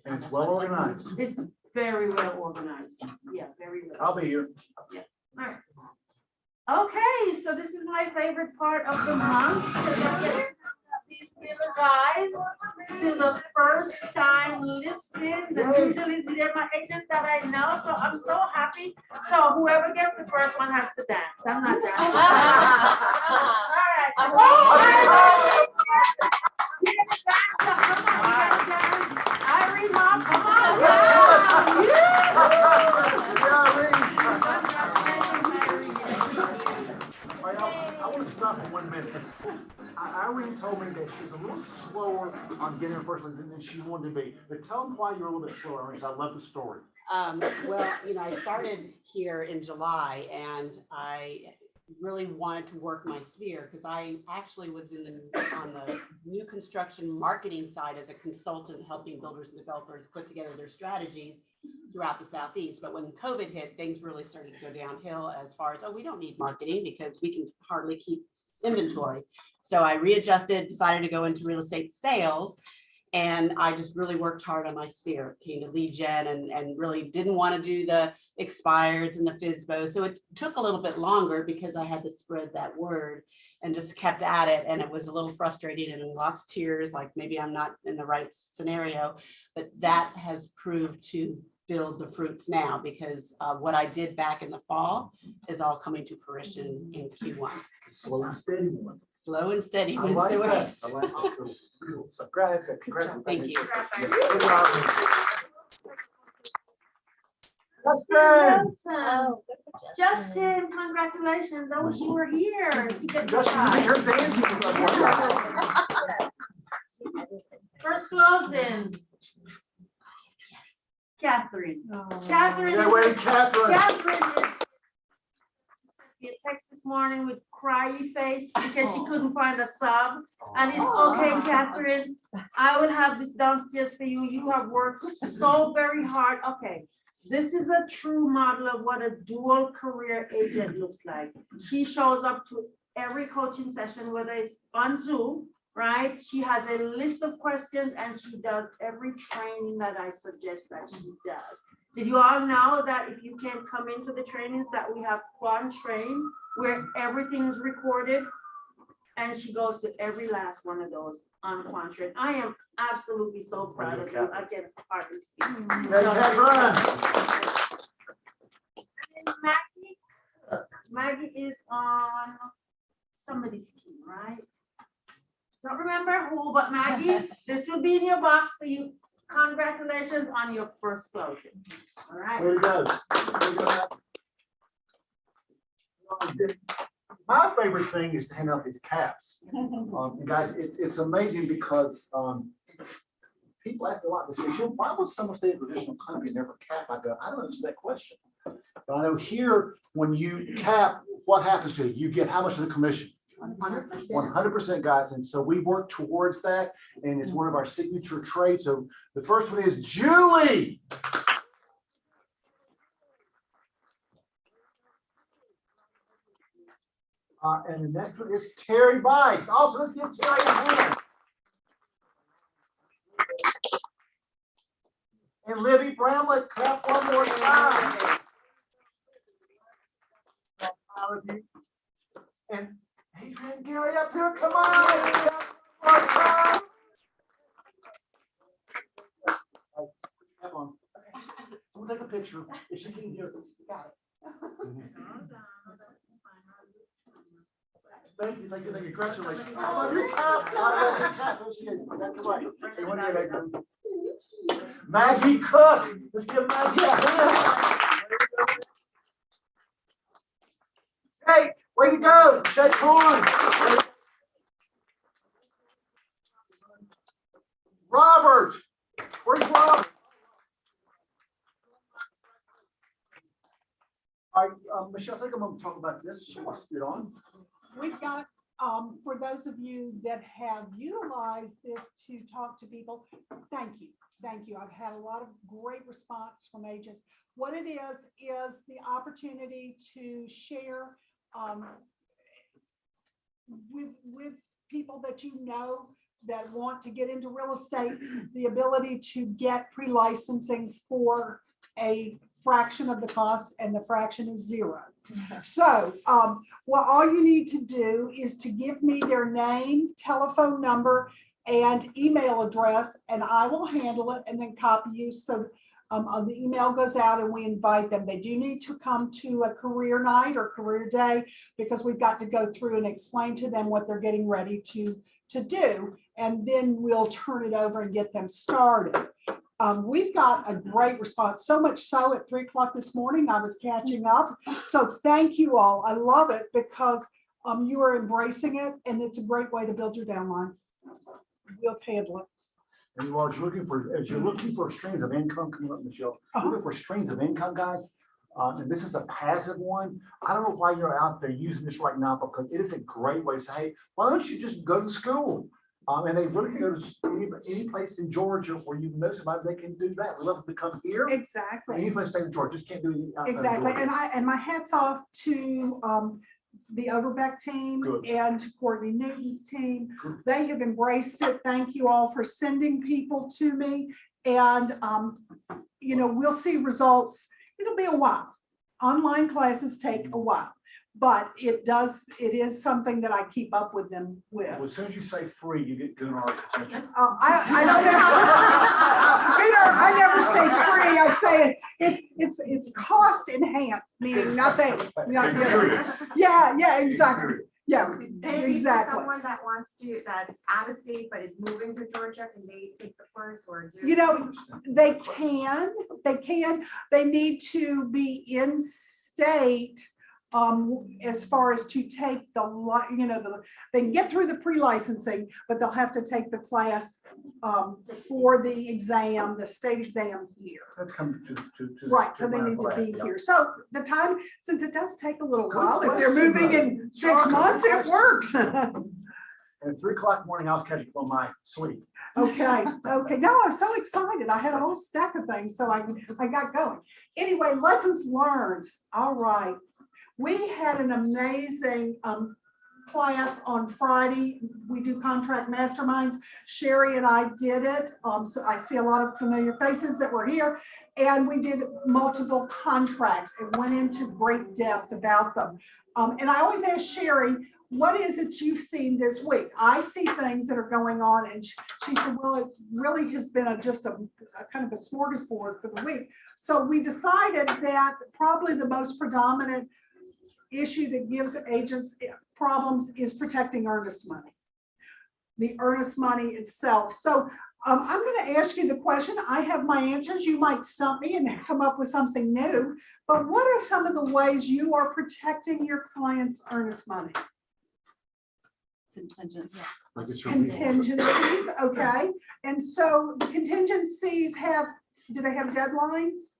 Speaker 7: And it's well organized.
Speaker 11: It's very well organized. Yeah, very well.
Speaker 7: I'll be here.
Speaker 11: Yeah. All right. Okay, so this is my favorite part of the month. Because I get to these little guys to the first time listings and usually they're my agents that I know, so I'm so happy. So whoever gets the first one has to dance. I'm not dancing. All right. Irene, Mom, come on down.
Speaker 7: I want to stop for 1 minute. Irene told me that she's a little slower on getting her first listen than she wanted to be. But tell them why you're a little bit slower, Irene. I love the story.
Speaker 14: Well, I started here in July and I really wanted to work my sphere because I actually was on the new construction marketing side as a consultant, helping builders and developers put together their strategies throughout the Southeast. But when COVID hit, things really started to go downhill as far as, oh, we don't need marketing because we can hardly keep inventory. So I readjusted, decided to go into real estate sales. And I just really worked hard on my sphere, came to lead gen and really didn't want to do the expireds and the FISBO. So it took a little bit longer because I had to spread that word and just kept at it. And it was a little frustrating and lots of tears, like maybe I'm not in the right scenario, but that has proved to build the fruits now because what I did back in the fall is all coming to fruition in Q1.
Speaker 7: Slow and steady one.
Speaker 14: Slow and steady
Speaker 7: I
Speaker 14: wins
Speaker 7: like
Speaker 14: the
Speaker 7: that.
Speaker 14: race.
Speaker 7: I like that. So congrats.
Speaker 14: Thank you.
Speaker 7: Good job. Justin.
Speaker 11: Oh, Justin, congratulations. I wish you were here to get the
Speaker 7: Justin,
Speaker 11: prize.
Speaker 7: you're dancing.
Speaker 11: First closing. Catherine. Catherine.
Speaker 7: Yeah, wait, Catherine.
Speaker 11: Catherine is a text this morning with cryy face because she couldn't find a sub. And it's okay, Catherine. I will have this downstairs for you. You have worked so very hard. Okay. This is a true model of what a dual career agent looks like. She shows up to every coaching session, whether it's on Zoom, right? She has a list of questions and she does every training that I suggest that she does. Did you all know that if you can come into the trainings that we have Quan Train, where everything is recorded, and she goes to every last one of those on Quan Train. I am absolutely so proud of you. I can hardly speak. And Maggie is on somebody's team, right? Don't remember who, but Maggie, this will be in your box for you. Congratulations on your first closing. All right.
Speaker 7: Way to go. Way to go. My favorite thing is to hand out these caps. You guys, it's amazing because people ask a lot. They say, "Jim, why was someone stay in a traditional company and never cap?" I go, I don't answer that question. But I know here, when you cap, what happens to you? You get how much of the commission? 100%, guys. And so we work towards that. And it's one of our signature traits. So the first one is Julie. And the next one is Terry Bice. Also, let's give Terry a hand. And Libby Bramlett, clap one more time. And Adrian Gary up here, come on. Come on. We'll take a picture. If she can hear it. Got it. Thank you, congratulations. Oh, you're tough. That's right. You want to get that? Maggie Cook. Let's give Maggie a hand. Hey, way to go. Shake Horn. Robert. Where's Robert? All right, Michelle, I think I'm going to talk about this. Let's get on.
Speaker 1: We've got, for those of you that have utilized this to talk to people, thank you. Thank you. I've had a lot of great response from agents. What it is the opportunity to share with people that you know that want to get into real estate, the ability to get pre-licensing for a fraction of the cost, and the fraction is zero. So, well, all you need to do is to give me their name, telephone number, and email address, and I will handle it and then copy you. So the email goes out and we invite them. They do need to come to a career night or career day, because we've got to go through and explain to them what they're getting ready to do. And then we'll turn it over and get them started. We've got a great response, so much so at 3 o'clock this morning, I was catching up. So thank you all. I love it because you are embracing it, and it's a great way to build your downline. We'll handle it.
Speaker 7: And you are as you're looking for streams of income, coming up, Michelle, looking for streams of income, guys. And this is a passive one. I don't know why you're out there using this right now, because it is a great way to say, hey, why don't you just go to school? And they really can go to any place in Georgia where you know somebody, they can do that. We love them to come here.
Speaker 1: Exactly.
Speaker 7: Any place in Georgia, just can't do it outside of
Speaker 1: Exactly.
Speaker 7: Georgia.
Speaker 1: And my hat's off to the Overbeck team and to Courtney Newton's team. They have embraced it. Thank you all for sending people to me. And you know, we'll see results. It'll be a while. Online classes take a while, but it is something that I keep up with them with.
Speaker 7: Well, as soon as you say free, you get Gunnar's attention.
Speaker 1: I don't know. Peter, I never say free. I say it's cost enhanced, meaning nothing. Yeah, exactly. Yeah, exactly.
Speaker 10: Someone that wants to, that's out of state but is moving to Georgia, can they take the course or do?
Speaker 1: You know, they can, they need to be in state. As far as to take they can get through the pre-licensing, but they'll have to take the class for the exam, the state exam here.
Speaker 7: Let's come to
Speaker 1: Right, so they need to be here. So the time, since it does take a little while, if they're moving in 6 months, it works.
Speaker 7: And at 3 o'clock in the morning, I was catching up on my sleep.
Speaker 1: Okay. No, I was so excited. I had a whole stack of things, so I got going. Anyway, lessons learned. All right. We had an amazing class on Friday. We do contract masterminds. Sherry and I did it. So I see a lot of familiar faces that were here, and we did multiple contracts. It went into great depth about them. And I always ask Sherry, what is it you've seen this week? I see things that are going on, and she said, well, it really has been just a kind of a smorgasbord for the week. So we decided that probably the most predominant issue that gives agents problems is protecting earnest money, the earnest money itself. So I'm going to ask you the question. I have my answers. You might stump me and come up with something new, but what are some of the ways you are protecting your clients' earnest money?
Speaker 5: Contingencies.
Speaker 1: Contingencies, okay. And so the contingencies do they have deadlines?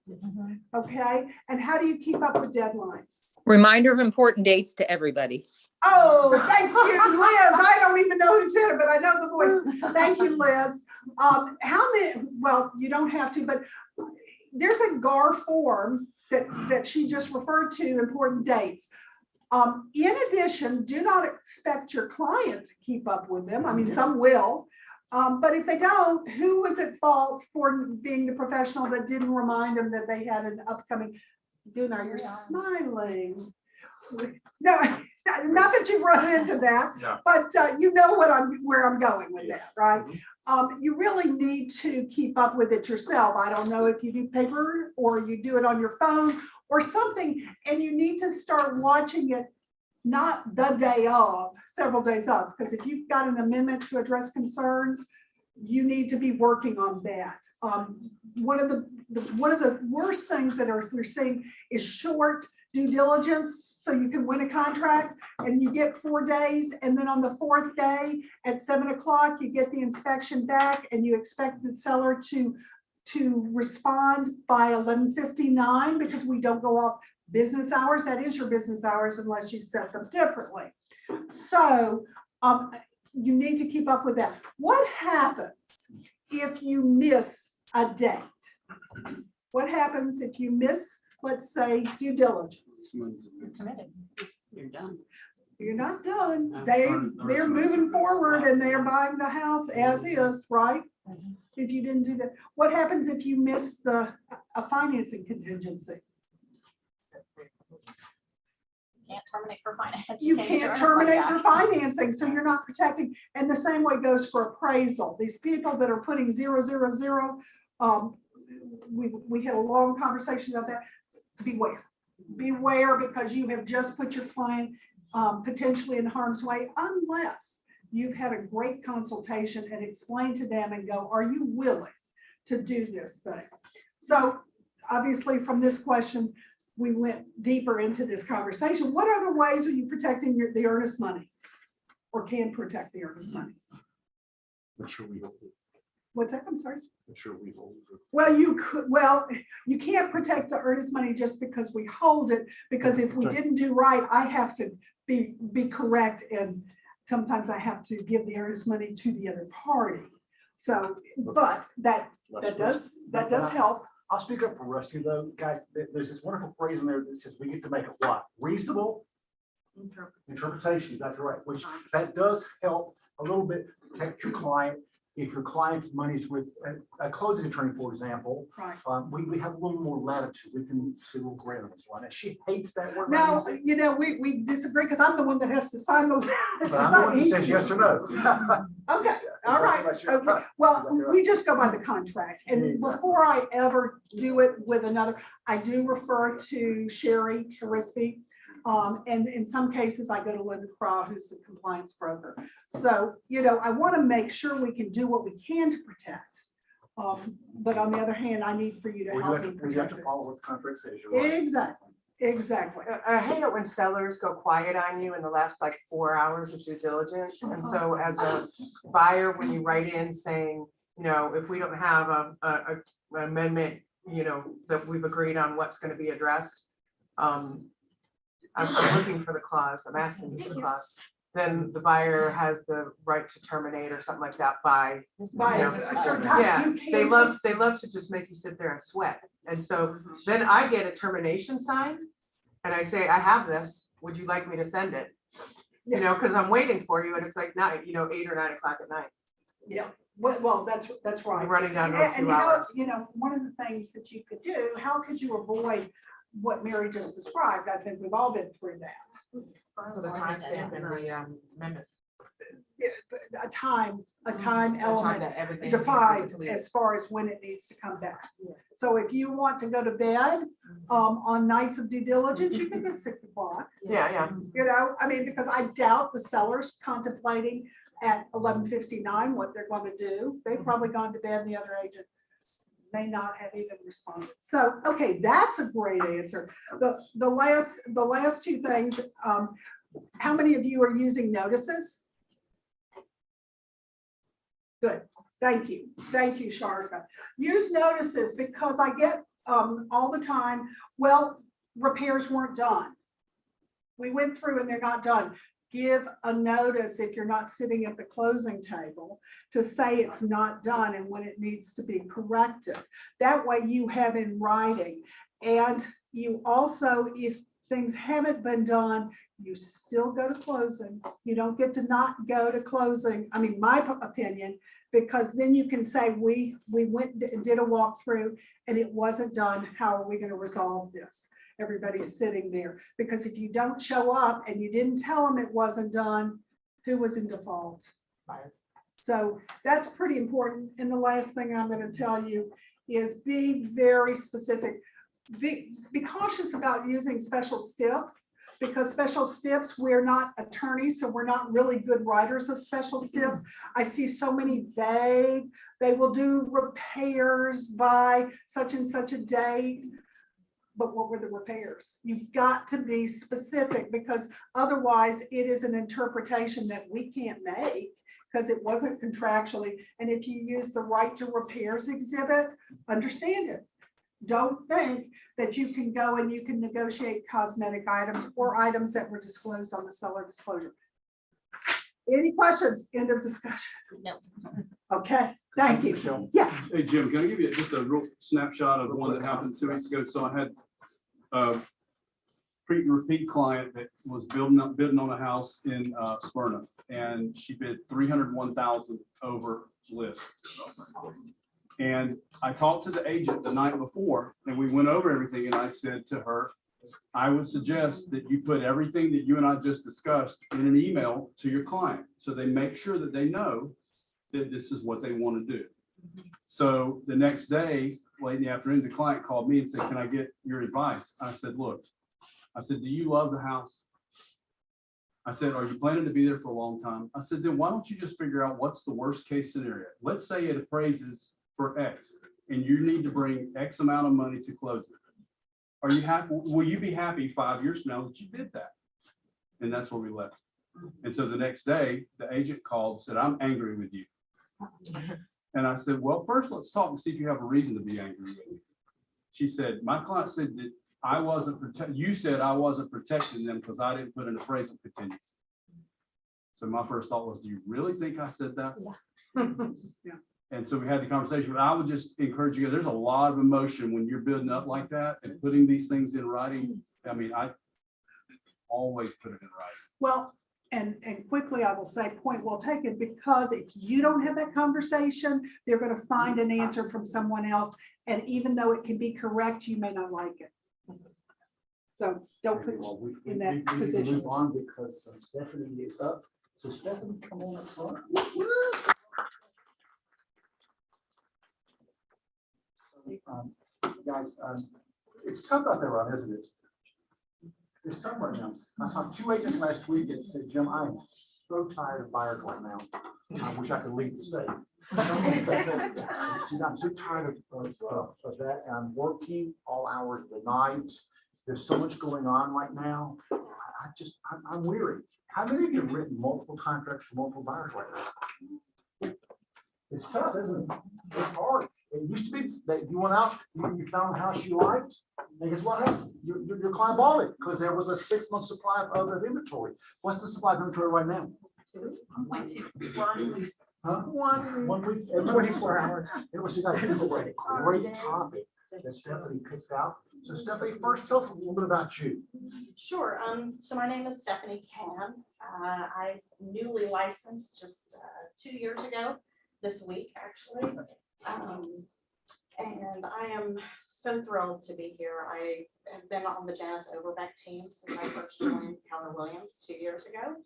Speaker 1: Okay, and how do you keep up with deadlines?
Speaker 16: Reminder of important dates to everybody.
Speaker 1: Oh, thank you, Liz. I don't even know who said it, but I know the voice. Thank you, Liz. How many, well, you don't have to, but there's a GAR form that she just referred to, important dates. In addition, do not expect your client to keep up with them. I mean, some will. But if they don't, who was at fault for being the professional that didn't remind them that they had an upcoming? Gunnar, you're smiling. No, not that you run into that, but you know where I'm going with that, right? You really need to keep up with it yourself. I don't know if you do paper or you do it on your phone or something, and you need to start watching it, not the day of, several days of, because if you've got an amendment to address concerns, you need to be working on that. One of the worst things that we're seeing is short due diligence. So you can win a contract and you get 4 days, and then on the 4th day at 7 o'clock, you get the inspection back, and you expect the seller to respond by 11:59 because we don't go off business hours. That is your business hours unless you set them differently. So you need to keep up with that. What happens if you miss a date? What happens if you miss, let's say, due diligence?
Speaker 14: You're done.
Speaker 1: You're not done. They're moving forward and they're buying the house as is, right? if you didn't do that? What happens if you miss a financing contingency?
Speaker 5: Can't terminate for finance.
Speaker 1: You
Speaker 5: get
Speaker 1: can't
Speaker 5: your earnest
Speaker 1: terminate
Speaker 5: money
Speaker 1: for
Speaker 5: back.
Speaker 1: financing, so you're not protecting. And the same way goes for appraisal. These people that are putting 000, we had a long conversation about that. Beware. Beware, because you have just put your client potentially in harm's way, unless you've had a great consultation and explain to them and go, are you willing to do this thing? So obviously from this question, we went deeper into this conversation. What other ways are you protecting the earnest money, or can protect the earnest money?
Speaker 7: I'm sure we hold it.
Speaker 1: What's that? I'm sorry.
Speaker 7: I'm sure we hold it.
Speaker 1: Well, you can't protect the earnest money just because we hold it, because if we didn't do right, I have to be correct, and sometimes I have to give the earnest money to the other party. So, but that does help.
Speaker 7: I'll speak up for Rusty though, guys. There's this wonderful phrase in there that says we get to make it what? Reasonable interpretation. That's right. Which that does help a little bit protect your client. If your client's money's with a closing attorney, for example,
Speaker 1: Right.
Speaker 7: We have a little more latitude. We can see a little gray on this one. And she hates that word.
Speaker 1: Now, we disagree, because I'm the one that has to sign the.
Speaker 7: But I'm the one that says yes or no.
Speaker 1: Okay, all right, okay. Well, we just go by the contract, and before I ever do it with another, I do refer to Sherry Carispi. And in some cases, I go to Linda Craw, who's the compliance broker. So, I want to make sure we can do what we can to protect. But on the other hand, I need for you to help me
Speaker 7: We have
Speaker 1: protect
Speaker 7: to
Speaker 1: it.
Speaker 7: follow what the contract says. You're right.
Speaker 1: Exactly.
Speaker 17: I hate it when sellers go quiet on you in the last like 4 hours of due diligence. And so as a buyer, when you write in saying, if we don't have an amendment, that we've agreed on what's going to be addressed, I'm looking for the clause, I'm asking you for the clause. Then the buyer has the right to terminate or something like that by
Speaker 1: a certain time.
Speaker 17: yeah,
Speaker 1: You
Speaker 17: they
Speaker 1: can't-
Speaker 17: love to just make you sit there and sweat. And so then I get a termination sign and I say, I have this, would you like me to send it? Because I'm waiting for you, and it's like 8 or 9 o'clock at night.
Speaker 1: Yeah, well, that's right.
Speaker 17: I'm running down to a
Speaker 1: And
Speaker 17: few
Speaker 1: how,
Speaker 17: hours.
Speaker 1: one of the things that you could do, how could you avoid what Mary just described? I think we've all been through that.
Speaker 17: For the timestamp and the amendment.
Speaker 1: A time element
Speaker 17: that everything
Speaker 1: defined
Speaker 17: needs to be
Speaker 1: as far as when it needs to come back. So if you want to go to bed on nights of due diligence, you can get 6 o'clock.
Speaker 17: Yeah.
Speaker 1: Because I doubt the seller's contemplating at 11:59 what they're going to do. They've probably gone to bed, and the other agent may not have even responded. So, okay, that's a great answer. The last two things, how many of you are using notices? Good, thank you, Sharika. Use notices, because I get all the time, well, repairs weren't done. We went through and they're not done. Give a notice if you're not sitting at the closing table to say it's not done and when it needs to be corrected. That way you have in writing. And you also, if things haven't been done, you still go to closing. You don't get to not go to closing. My opinion, because then you can say, we went and did a walkthrough and it wasn't done. How are we going to resolve this? Everybody's sitting there, because if you don't show up and you didn't tell them it wasn't done, who was in default? So that's pretty important. And the last thing I'm going to tell you is be very specific. Be cautious about using special steps, because special steps, we're not attorneys, so we're not really good writers of special steps. I see so many vague, they will do repairs by such and such a date. But what were the repairs? You've got to be specific, because otherwise it is an interpretation that we can't make, because it wasn't contractually. And if you use the right to repairs exhibit, understand it. Don't think that you can go and you can negotiate cosmetic items or items that were disclosed on the seller disclosure. Any questions? End of discussion.
Speaker 5: No.
Speaker 1: Okay, thank you. Yes.
Speaker 9: Hey, Jim, can I give you just a real snapshot of one that happened 2 weeks ago? So I had a repeat client that was bidding on a house in Smyrna, and she bid 301,000 over list. And I talked to the agent the night before and we went over everything and I said to her, I would suggest that you put everything that you and I just discussed in an email to your client, so they make sure that they know that this is what they want to do. So the next day, late in the afternoon, the client called me and said, can I get your advice? I said, look, I said, do you love the house? I said, are you planning to be there for a long time? I said, then why don't you just figure out what's the worst case scenario? Let's say it appraises for X and you need to bring X amount of money to close it. Are you happy? Will you be happy 5 years from now that you did that? And that's where we left. And so the next day, the agent called and said, I'm angry with you. And I said, well, first let's talk and see if you have a reason to be angry with me. She said, my client said that you said I wasn't protecting them because I didn't put an appraisal contingency. So my first thought was, do you really think I said that?
Speaker 1: Yeah.
Speaker 9: And so we had the conversation, but I would just encourage you, there's a lot of emotion when you're building up like that and putting these things in writing. I mean, I always put it in writing.
Speaker 1: Well, and quickly, I will say, point well taken, because if you don't have that conversation, they're going to find an answer from someone else. And even though it can be correct, you may not like it. So don't put
Speaker 7: Well, we
Speaker 1: in that
Speaker 7: need to
Speaker 1: position.
Speaker 7: move on because Stephanie is up. So Stephanie, come on up front. Guys, it's tough out there, Ron, isn't it? It's tough right now. I saw 2 agents last week that said, Jim, I am so tired of buyers right now. I wish I could leave the state. I'm so tired of that. And I'm working all hours of the night. There's so much going on right now. I'm weary. How many of you have written multiple contracts for multiple buyers right now? It's tough, isn't it? It's hard. It used to be that you went out, you found a house you liked, and guess what happened? Your client bought it because there was a 6-month supply of other inventory. What's the supply of inventory right now?
Speaker 11: 1.2.
Speaker 7: Huh? 1 week, every 24 hours. It was a great topic that Stephanie picked out. So Stephanie, first tell us a little bit about you.
Speaker 18: Sure. So my name is Stephanie Can. I newly licensed just 2 years ago, this week actually. And I am so thrilled to be here. I have been on the Janice Overbeck team since I first joined Keller Williams 2 years ago.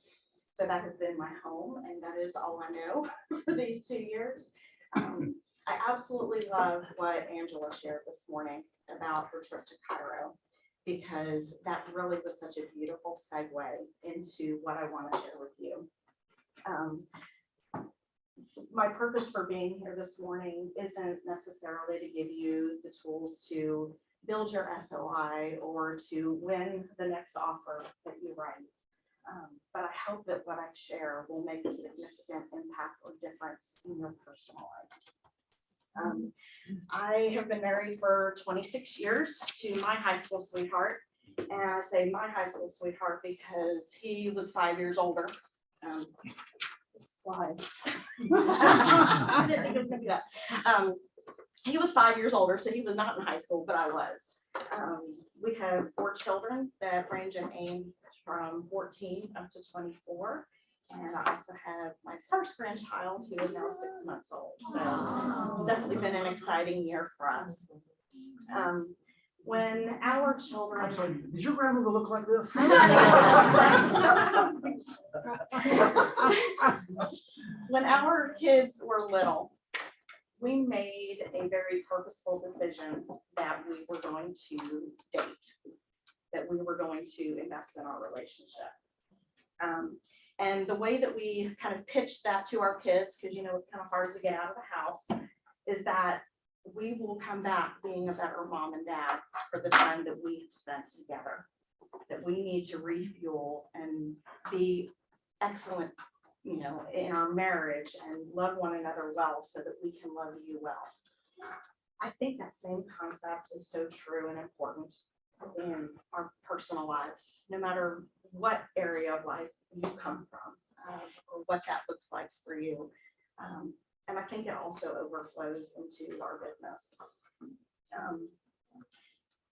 Speaker 18: So that has been my home, and that is all I know for these 2 years. I absolutely love what Angela shared this morning about her trip to Cairo, because that really was such a beautiful segue into what I want to share with you. My purpose for being here this morning isn't necessarily to give you the tools to build your SOI or to win the next offer that you write. But I hope that what I share will make a significant impact or difference in your personal life. I have been married for 26 years to my high school sweetheart. And I say my high school sweetheart because he was 5 years older. I didn't think it was gonna be that. He was 5 years older, so he was not in high school, but I was. We have 4 children that range in age from 14 up to 24. And I also have my first grandchild, who is now 6 months old. So it's definitely been an exciting year for us. When our children.
Speaker 7: I'm sorry, did your grandmother look like this?
Speaker 18: When our kids were little, we made a very purposeful decision that we were going to date, that we were going to invest in our relationship. And the way that we kind of pitched that to our kids, because it's kind of hard to get out of the house, is that we will come back being a better mom and dad for the time that we have spent together, that we need to refuel and be excellent, in our marriage and love one another well so that we can love you well. I think that same concept is so true and important in our personal lives, no matter what area of life you come from, or what that looks like for you. And I think it also overflows into our business.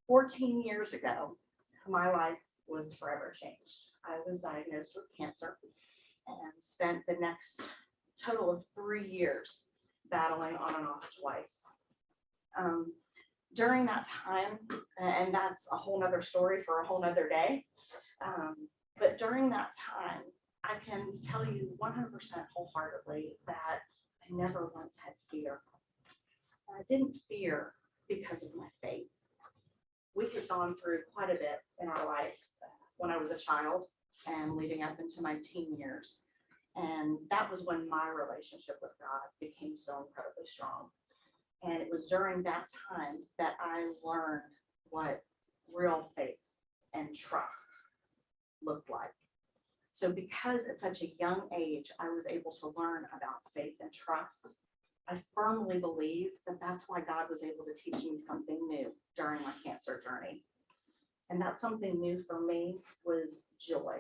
Speaker 18: 14 years ago, my life was forever changed. I was diagnosed with cancer and spent the next total of 3 years battling on and off twice. During that time, and that's a whole nother story for a whole nother day. But during that time, I can tell you 100% wholeheartedly that I never once had fear. I didn't fear because of my faith. We had gone through quite a bit in our life when I was a child and leading up into my teen years. And that was when my relationship with God became so incredibly strong. And it was during that time that I learned what real faith and trust looked like. So because at such a young age, I was able to learn about faith and trust, I firmly believe that that's why God was able to teach me something new during my cancer journey. And that something new for me was joy.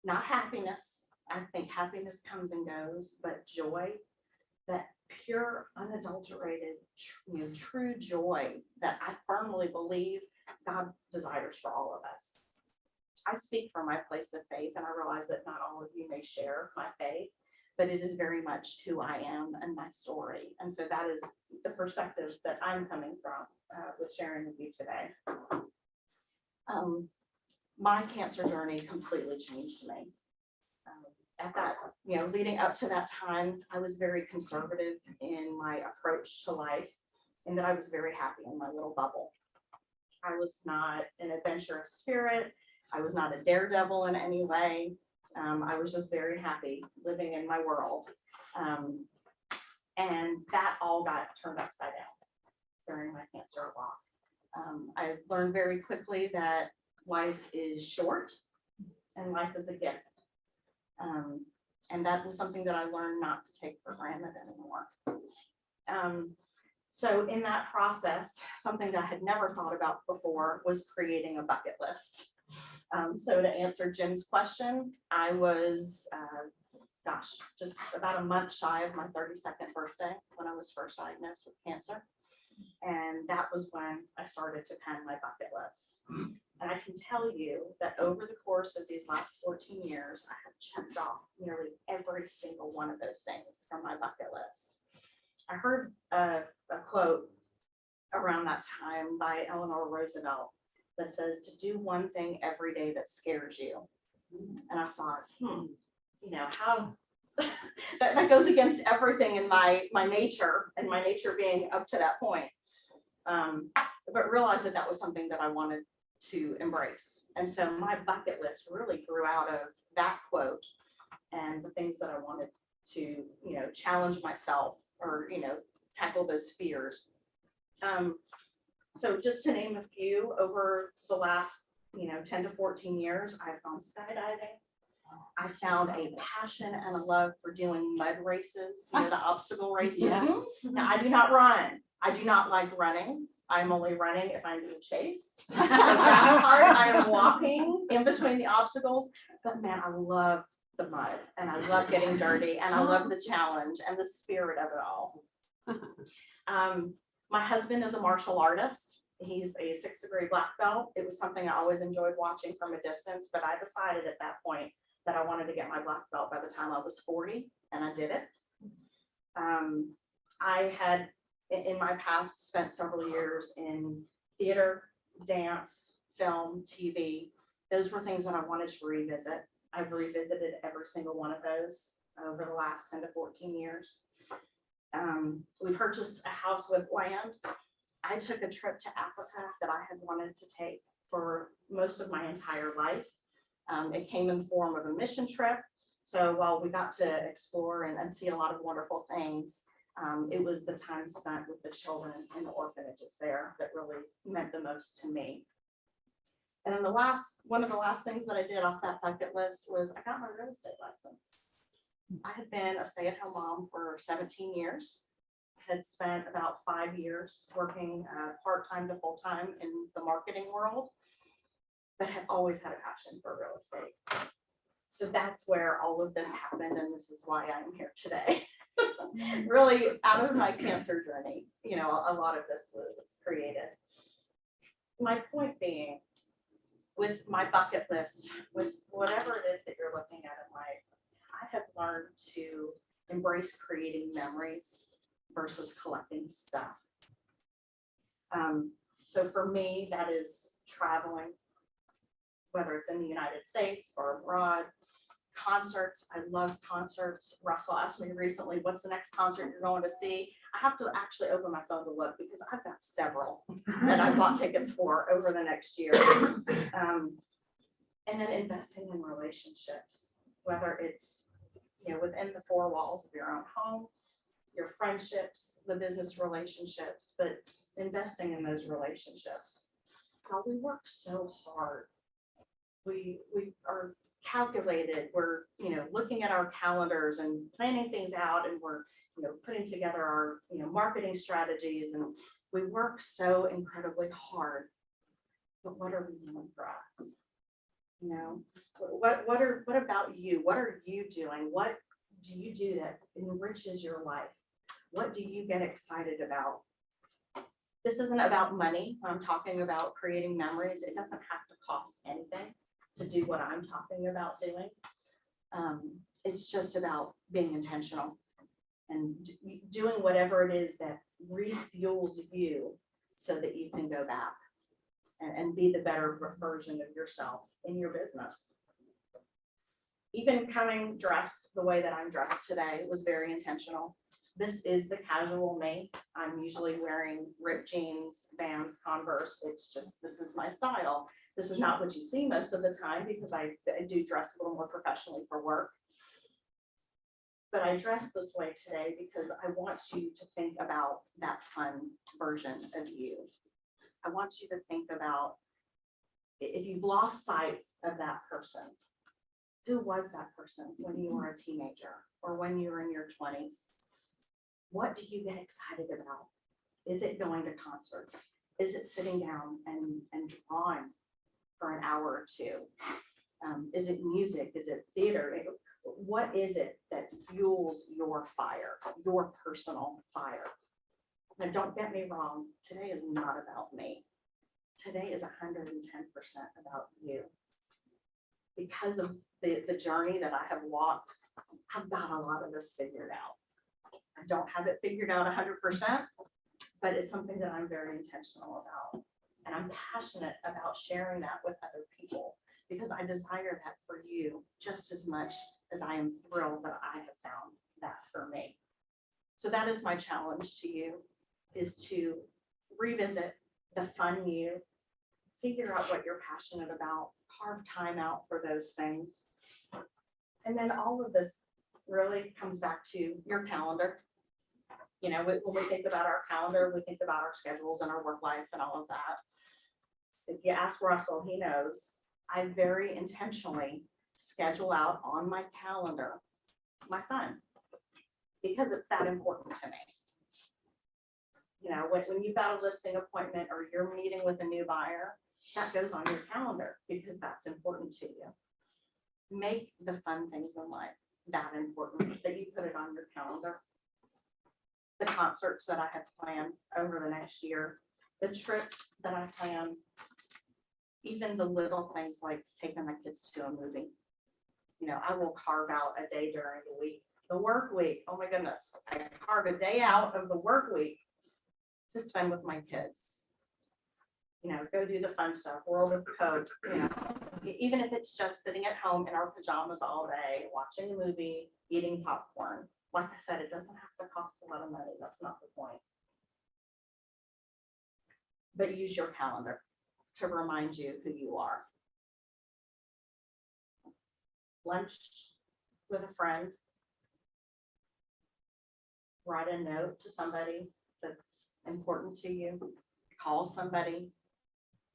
Speaker 18: Not happiness. I think happiness comes and goes, but joy, that pure, unadulterated, true joy that I firmly believe God desires for all of us. I speak from my place of faith, and I realize that not all of you may share my faith, but it is very much who I am and my story. And so that is the perspective that I'm coming from with sharing with you today. My cancer journey completely changed me. At that, leading up to that time, I was very conservative in my approach to life, and that I was very happy in my little bubble. I was not an adventurous spirit. I was not a daredevil in any way. I was just very happy living in my world. And that all got turned upside down during my cancer walk. I learned very quickly that life is short and life is a gift. And that was something that I learned not to take for granted anymore. So in that process, something that I had never thought about before was creating a bucket list. So to answer Jim's question, I was, just about a month shy of my 32nd birthday when I was first diagnosed with cancer. And that was when I started to pen my bucket list. And I can tell you that over the course of these last 14 years, I have checked off nearly every single one of those things from my bucket list. I heard a quote around that time by Eleanor Roosevelt that says to do one thing every day that scares you. And I thought, how that goes against everything in my nature, and my nature being up to that point. But realized that that was something that I wanted to embrace. And so my bucket list really grew out of that quote and the things that I wanted to, challenge myself or, tackle those fears. So just to name a few, over the last, 10 to 14 years, I've gone skydiving. I found a passion and a love for doing mud races, the obstacle races.
Speaker 14: Yes.
Speaker 18: Now, I do not run. I do not like running. I'm only running if I'm being chased. So that part, I am walking in between the obstacles. But man, I love the mud, and I love getting dirty, and I love the challenge and the spirit of it all. My husband is a martial artist. He's a 6th degree black belt. It was something I always enjoyed watching from a distance, but I decided at that point that I wanted to get my black belt by the time I was 40, and I did it. I had, in my past, spent several years in theater, dance, film, TV. Those were things that I wanted to revisit. I've revisited every single one of those over the last 10 to 14 years. We purchased a house with land. I took a trip to Africa that I had wanted to take for most of my entire life. It came in the form of a mission trip. So while we got to explore and see a lot of wonderful things, it was the time spent with the children in the orphanages there that really meant the most to me. And then one of the last things that I did off that bucket list was I got my real estate license. I had been a stay-at-home mom for 17 years. I had spent about 5 years working part-time to full-time in the marketing world, but have always had a passion for real estate. So that's where all of this happened, and this is why I'm here today. Really, out of my cancer journey, a lot of this was created. My point being, with my bucket list, with whatever it is that you're looking at in life, I have learned to embrace creating memories versus collecting stuff. So for me, that is traveling, whether it's in the United States or abroad. Concerts, I love concerts. Russell asked me recently, what's the next concert you're going to see? I have to actually open my phone to look because I've got several that I bought tickets for over the next year. And then investing in relationships, whether it's, you know, within the four walls of your own home, your friendships, the business relationships, but investing in those relationships. So we work so hard. We are calculated, we're, you know, looking at our calendars and planning things out, and we're, you know, putting together our, you know, marketing strategies, and we work so incredibly hard. But what are we doing for us? You know, what about you? What are you doing? What do you do that enriches your life? What do you get excited about? This isn't about money. I'm talking about creating memories. It doesn't have to cost anything to do what I'm talking about doing. It's just about being intentional and doing whatever it is that refuels you so that you can go back and be the better version of yourself in your business. Even coming dressed the way that I'm dressed today was very intentional. This is the casual me. I'm usually wearing ripped jeans, Vans, Converse. It's just, this is my style. This is not what you see most of the time because I do dress a little more professionally for work. But I dress this way today because I want you to think about that fun version of you. I want you to think about, if you've lost sight of that person, who was that person when you were a teenager or when you were in your 20s? What do you get excited about? Is it going to concerts? Is it sitting down and drawing for an hour or two? Is it music? Is it theater? What is it that fuels your fire, your personal fire? Now, don't get me wrong, today is not about me. Today is 110% about you. Because of the journey that I have walked, I've got a lot of this figured out. I don't have it figured out 100%, but it's something that I'm very intentional about. And I'm passionate about sharing that with other people because I desire that for you just as much as I am thrilled that I have found that for me. So that is my challenge to you, is to revisit the fun you, figure out what you're passionate about, carve time out for those things. And then all of this really comes back to your calendar. You know, when we think about our calendar, we think about our schedules and our work life and all of that. If you ask Russell, he knows I very intentionally schedule out on my calendar my fun because it's that important to me. You know, when you've got a listing appointment or you're meeting with a new buyer, that goes on your calendar because that's important to you. Make the fun things in life that important that you put it on your calendar. The concerts that I have planned over the next year, the trips that I plan, even the little things like taking my kids to a movie. You know, I will carve out a day during the week. The work week, oh my goodness, I carve a day out of the work week to spend with my kids. You know, go do the fun stuff, World of Coke, you know, even if it's just sitting at home in our pajamas all day, watching a movie, eating popcorn. Like I said, it doesn't have to cost a lot of money. That's not the point. But use your calendar to remind you who you are. Lunch with a friend. Write a note to somebody that's important to you. Call somebody.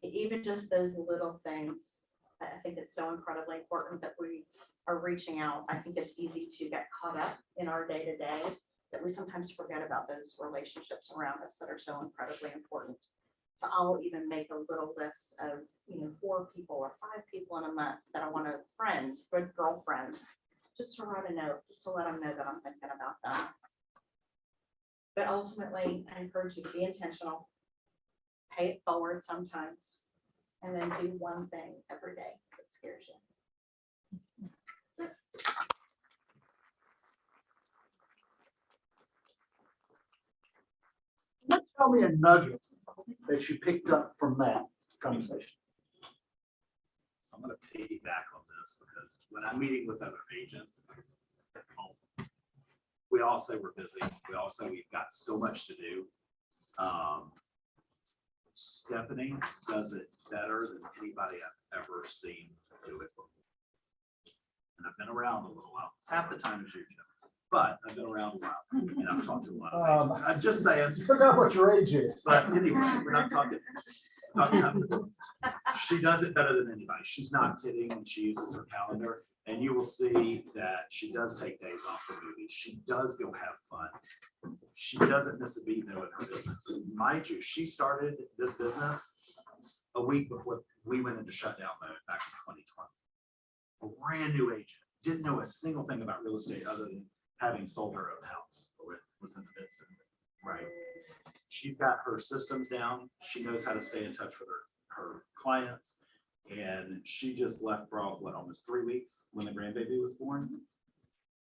Speaker 18: Even just those little things. I think it's so incredibly important that we are reaching out. I think it's easy to get caught up in our day-to-day that we sometimes forget about those relationships around us that are so incredibly important. So I'll even make a little list of, you know, 4 people or 5 people in a month that I want to, friends, good girlfriends, just to write a note, just to let them know that I'm thinking about them. But ultimately, I encourage you to be intentional, pay it forward sometimes, and then do one thing every day that scares you.
Speaker 7: tell me a nugget that you picked up from that conversation.
Speaker 3: I'm gonna piggyback on this because when I'm meeting with other agents, we all say we're busy. We all say we've got so much to do. Stephanie does it better than anybody I've ever seen do it before. And I've been around a little while, half the time as you, Jim, but I've been around a while and I've talked to a lot of agents. I'm just saying.
Speaker 7: You forgot what your age is.
Speaker 3: But anyway, we're not talking. She does it better than anybody. She's not kidding when she uses her calendar. And you will see that she does take days off for movies. She does go have fun. She doesn't miss a beat though in her business. Mind you, she started this business a week before we went into shutdown mode back in 2020. A brand new agent, didn't know a single thing about real estate other than having sold her own house. Or was in the midst of it, right? She's got her systems down. She knows how to stay in touch with her clients. And she just left for almost 3 weeks when the grandbaby was born.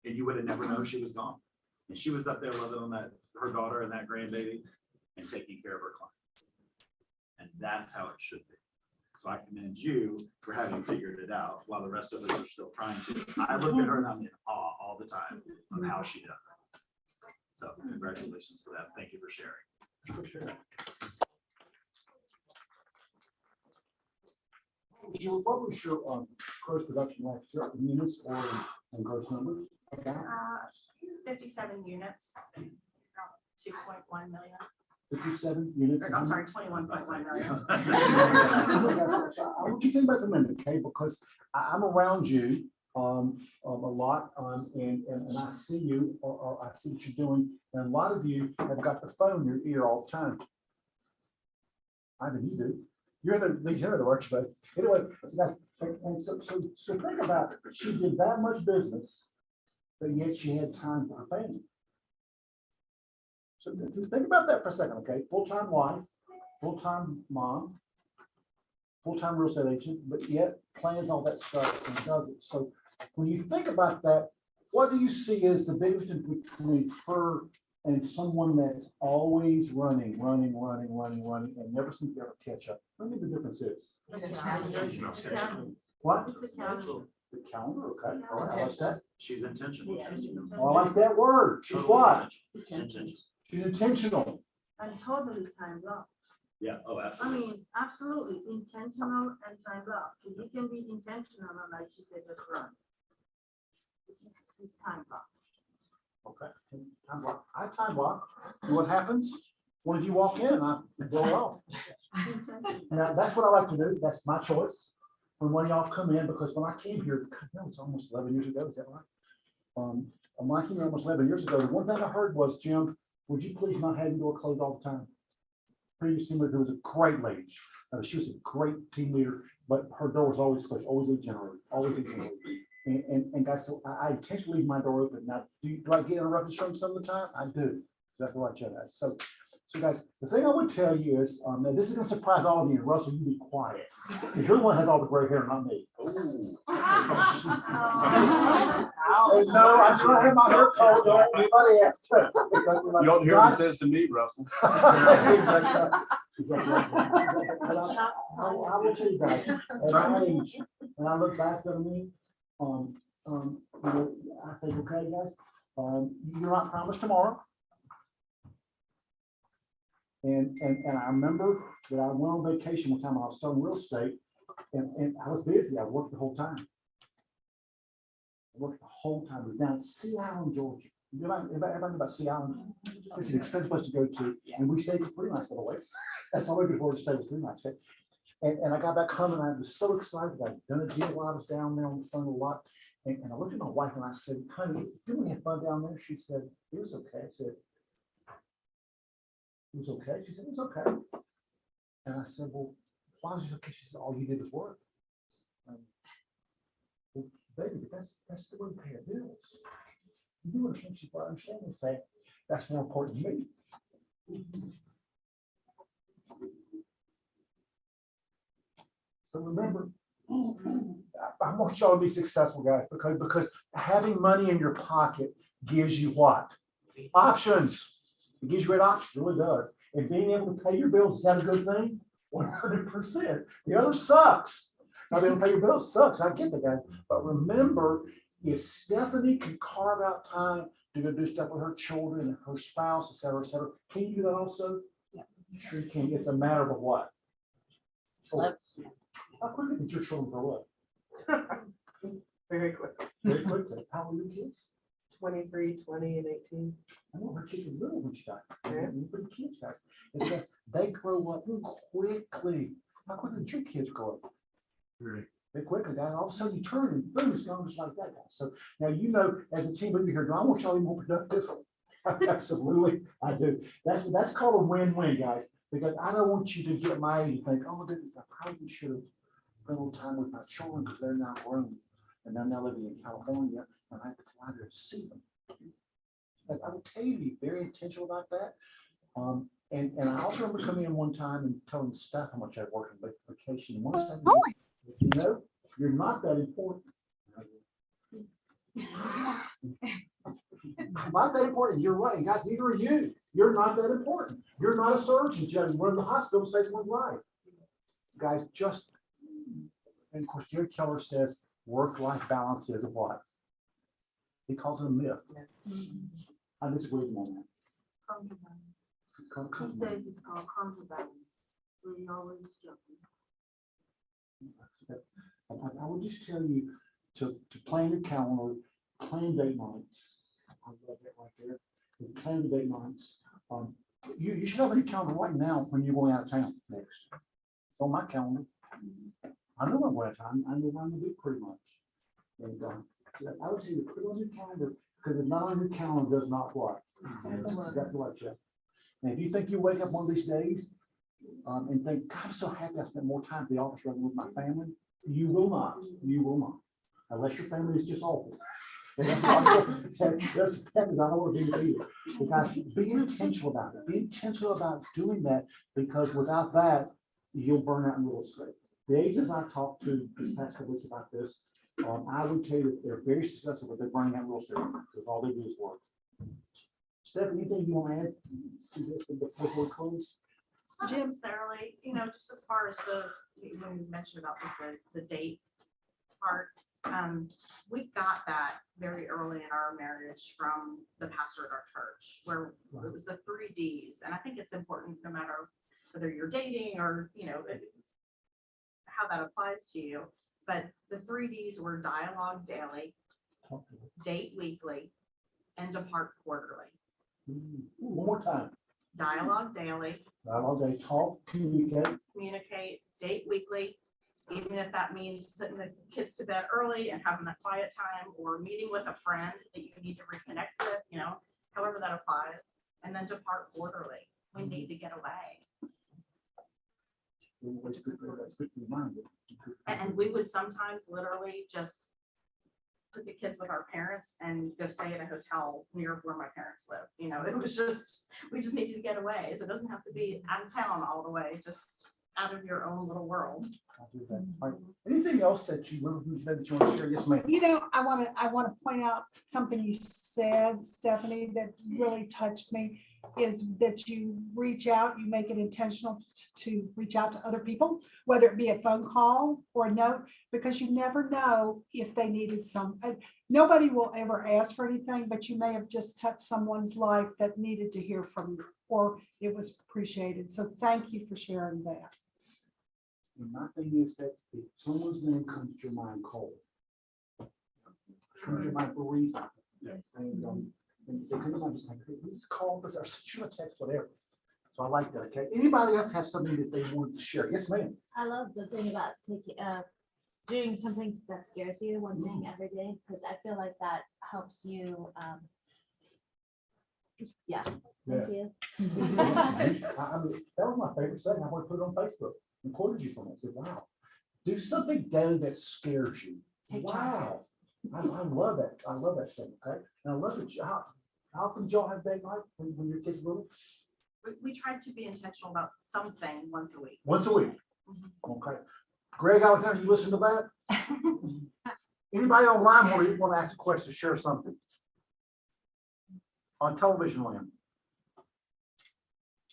Speaker 3: And you would have never known she was gone. And she was up there loving on her daughter and that grandbaby and taking care of her clients. And that's how it should be. So I commend you for having figured it out while the rest of us are still trying to. I look at her and I'm in awe all the time of how she does it. So congratulations for that. Thank you for sharing.
Speaker 7: For sure. What was your gross production last year, in units or in gross numbers?
Speaker 18: 57 units, 2.1 million.
Speaker 7: 57 units.
Speaker 18: I'm sorry, 21.1 million.
Speaker 7: I want you to think about the minute, okay? Because I'm around you a lot, and I see you, or I see what you're doing, and a lot of you have got the phone in your ear all the time. I mean, you do. You're the works, but anyway, so guys, and so think about it. She did that much business, but yet she had time for her family. So think about that for a second, okay? Full-time wife, full-time mom, full-time real estate agent, but yet plans all that stuff and does it. So when you think about that, what do you see as the biggest difference between her and someone that's always running, and never seems to ever catch up? What do you think the difference is? What? The calendar, okay. All right, I like that.
Speaker 3: She's intentional.
Speaker 7: Oh, I like that word. She's what?
Speaker 3: Intentional.
Speaker 7: She's intentional.
Speaker 11: And totally time blocked.
Speaker 3: Yeah, oh,
Speaker 11: I
Speaker 3: absolutely.
Speaker 11: mean, absolutely intentional and time blocked. You can be intentional and like she said, just run. It's time blocked.
Speaker 7: Okay, time block. I time block. And what happens? One of you walk in, I blow it off. Now, that's what I like to do. That's my choice. When one of y'all come in, because when I came here, no, it's almost 11 years ago, is that right? When I came here almost 11 years ago, the one thing I heard was, Jim, would you please not have your door closed all the time? Previous team leader was a great lady. She was a great team leader, but her door was always closed, always leave generated, always leave generated. And guys, so I intentionally leave my door open. Now, do I get interrupted some of the time? I do. That's what I tell that. So guys, the thing I would tell you is, now this is gonna surprise all of you. Russell, you be quiet. Because you're the one that has all the gray hair, not me. And no, I do not have my hair colored. Don't anybody else.
Speaker 9: You don't hear what it says to me, Russell.
Speaker 7: Exactly. I will tell you guys, at my age, when I look back at me, you know, I think, okay, guys, you're not promised tomorrow. And I remember that I went on vacation one time. I was selling real estate, and I was busy. I worked the whole time. I worked the whole time. We were down in Sea Island, Georgia. Everybody know about Sea Island? It's an expensive place to go to, and we stayed for 3 nights, by the way. That's all we could afford to stay was 3 nights. And I got back home, and I was so excited. I'd done a deal while I was down there on the phone a lot. And I looked at my wife and I said, honey, didn't we have fun down there? She said, it was okay. I said, it was okay. She said, it was okay. And I said, well, why was it okay? She said, all you did was work. Well, baby, that's the way we pay our bills. You do understand? She said, I understand and say, that's more important to me. So remember, I want y'all to be successful, guys, because having money in your pocket gives you what? Options. It gives you great options, it really does. And being able to pay your bills, is that a good thing? 100%. The other sucks. Not being able to pay your bills sucks. I get that, guys. But remember, if Stephanie can carve out time to go do stuff with her children and her spouse, et cetera, can you do that also?
Speaker 13: Yeah.
Speaker 7: Sure you can. It's a matter of what? Choice. How quickly did your children grow up?
Speaker 17: Very quick.
Speaker 7: Very quickly. How old are your kids?
Speaker 17: 23, 20, and 18.
Speaker 7: I know her kids are little when she died.
Speaker 17: Yeah.
Speaker 7: Pretty kids, guys. It's just they grow up quickly. How quickly did your kids grow up? Very quickly, guys. All of a sudden you turn and boom, it's gone just like that, guys. So now you know, as a team leader here, do I want y'all to be more productive? Absolutely, I do. That's called a win-win, guys. Because I don't want you to get my age and think, oh my goodness, I probably should have spent a little time with my children because they're now grown and they're now living in California and I have to fly there to see them. Because I will tell you to be very intentional about that. And I also remember coming in one time and telling staff how much I worked on vacation. One time, you know, you're not that important. Not that important. You're right. And guys, neither are you. You're not that important. You're not a surgeon. You run the hospital, save someone's life. Guys, just, and of course, Jerry Keller says work-life balance is a what? He calls it a myth. I disagree with him on that.
Speaker 11: He says it's called counterbalance. So he always jumping.
Speaker 7: I would just tell you to plan your calendar, plan date nights. I love that right there. Plan the date nights. You should have on your calendar right now when you're going out of town next. It's on my calendar. I know I'm going out of town. I know what I'm going to do pretty much. And I would say to put it on your calendar because if not on your calendar, does not what? That's what I check. And if you think you wake up one of these days and think, God, I'm so happy I spent more time at the office rather than with my family, you will not. You will not. Unless your family is just office. That's I don't want to be either. Because be intentional about it. Be intentional about doing that because without that, you'll burn out in real estate. The agents I talked to this past couple weeks about this, I would tell you that they're very successful, but they're burning out real estate because all they do is work. Steph, anything you want to add to this before we close?
Speaker 18: Not necessarily, just as far as when you mentioned about the date part, we got that very early in our marriage from the pastor at our church, where it was the 3 Ds. And I think it's important no matter whether you're dating or, how that applies to you. But the 3 Ds were dialogue daily, date weekly, and depart quarterly.
Speaker 7: One more time.
Speaker 18: Dialogue daily.
Speaker 7: Dialogue day, talk,
Speaker 18: Communicate, date weekly, even if that means putting the kids to bed early and having a quiet time or meeting with a friend that you need to reconnect with, however that applies. And then depart quarterly. We need to get away. And we would sometimes literally just put the kids with our parents and go stay in a hotel near where my parents live. It was just, we just needed to get away. So it doesn't have to be out of town all the way, just out of your own little world.
Speaker 7: Right. Anything else that you want to share? Yes, ma'am.
Speaker 1: I want to point out something you said, Stephanie, that really touched me, is that you reach out, you make it intentional to reach out to other people, whether it be a phone call or a note, because you never know if they needed some. Nobody will ever ask for anything, but you may have just touched someone's life that needed to hear from you, or it was appreciated. So thank you for sharing that.
Speaker 7: And my thing is that if someone's name comes to your mind, call. Comes to your mind for a reason.
Speaker 1: Yes.
Speaker 7: And they come to mind just like, hey, please call us or shoot a text, whatever. So I like that. Okay. Anybody else have something that they want to share? Yes, ma'am.
Speaker 4: I love the thing about doing something that scares you, one thing every day, because I feel like that helps you. Yeah. Thank you.
Speaker 7: I mean, that was my favorite saying. I want to put it on Facebook and quoted you from it. I said, wow, do something daily that scares you.
Speaker 4: Take
Speaker 7: Wow.
Speaker 4: chances.
Speaker 7: I love that. I love that thing. Okay. And I love it. How often did y'all have date night when your kids were little?
Speaker 18: We tried to be intentional about something once a week.
Speaker 7: Once a week. Okay. Greg, how time you listen to that? Anybody online want to ask a question, share something? On television land?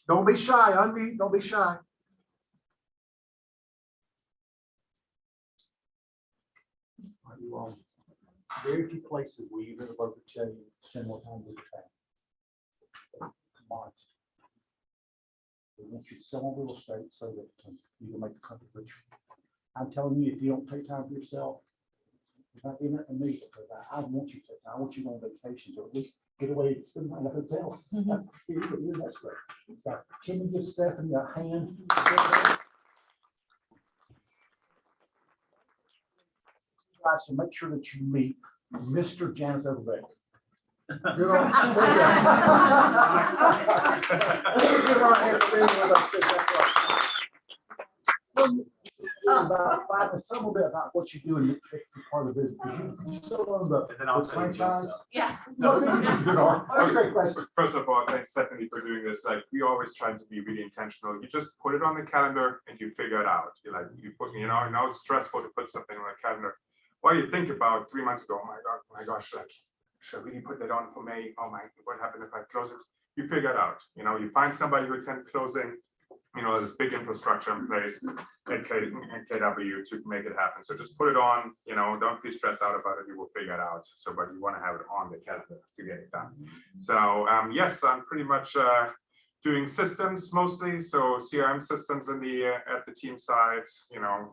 Speaker 7: Don't be shy, unmute, don't be shy. Are you on? Very few places where you really love to tell you, spend more time with your family. Come on. We want you to sell on real estate so that you can make the country rich. I'm telling you, if you don't take time for yourself, it's not even for me, because I want you to take time. I want you to go on vacations, or at least get away, spend time in a hotel. That's great. Guys, can you give Stephanie a hand? Guys, so make sure that you meet Mr. Janice Overbeck. Give her a hand for being with us. About some of it about what you do in the part of the business. You still own the franchise?
Speaker 2: Yeah.
Speaker 7: That's a great question.
Speaker 19: First of all, thanks Stephanie for doing this. Like, we always try to be really intentional. You just put it on the calendar and you figure it out. You like, you put, I know it's stressful to put something on the calendar. Well, you think about 3 months ago, oh my gosh, like, should I really put that on for May? Oh my, what happened if I close it? You figure it out. You find somebody who attend closing. There's big infrastructure in place at KW to make it happen. So just put it on, don't be stressed out about it. You will figure it out. So, but you want to have it on the calendar to get it done. So yes, I'm pretty much doing systems mostly. So CRM systems in the at the team side,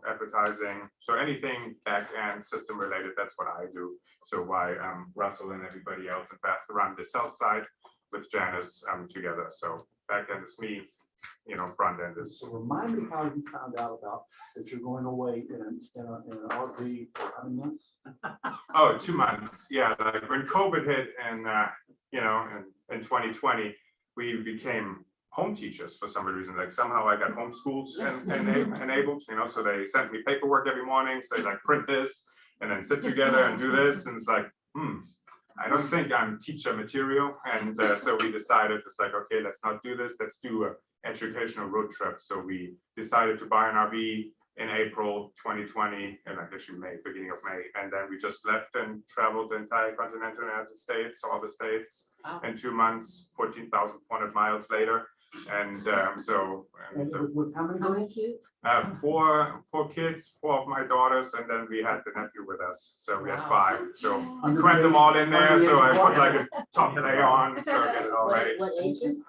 Speaker 19: advertising. So anything back end system related, that's what I do. So why Russell and everybody else and Beth run the sales side with Janice together. So back end is me. Front end is.
Speaker 7: So remind me how you found out about that you're going away in an RV for how many months?
Speaker 19: Oh, 2 months. Yeah, like when COVID hit and in 2020, we became home teachers for some reason. Like somehow I got homeschooled and enabled, so they sent me paperwork every morning. So they like print this and then sit together and do this. And it's like, I don't think I'm teacher material. And so we decided it's like, okay, let's not do this. Let's do a educational road trip. So we decided to buy an RV in April 2020, and actually May, beginning of May. And then we just left and traveled the entire continental United States, all the states in 2 months, 14,400 miles later. And
Speaker 7: with how many kids?
Speaker 19: Four kids, 4 of my daughters, and then we had the nephew with us. So we had 5. So crammed them all in there. So I put like a top layer on, so get it all ready.
Speaker 14: What ages?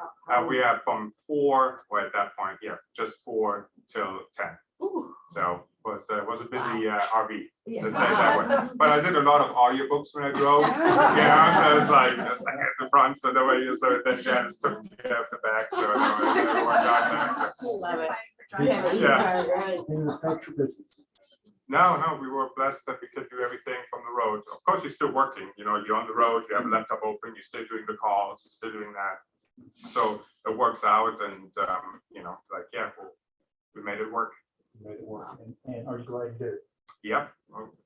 Speaker 19: We have from 4, or at that point, just 4 till 10.
Speaker 14: Ooh.
Speaker 19: So it was a busy RV, let's say it that way. But I did a lot of audiobooks when I drove, so it's like at the front, so that way, so then Janice took care of the back, so it worked out there. So.
Speaker 14: Love it.
Speaker 19: Yeah.
Speaker 14: Right.
Speaker 19: No, we were blessed that we could do everything from the road. Of course, you're still working, you're on the road, you have a laptop open, you're still doing the calls, you're still doing that. So it works out, and we made it work.
Speaker 7: And are you glad you did it?
Speaker 19: Yep,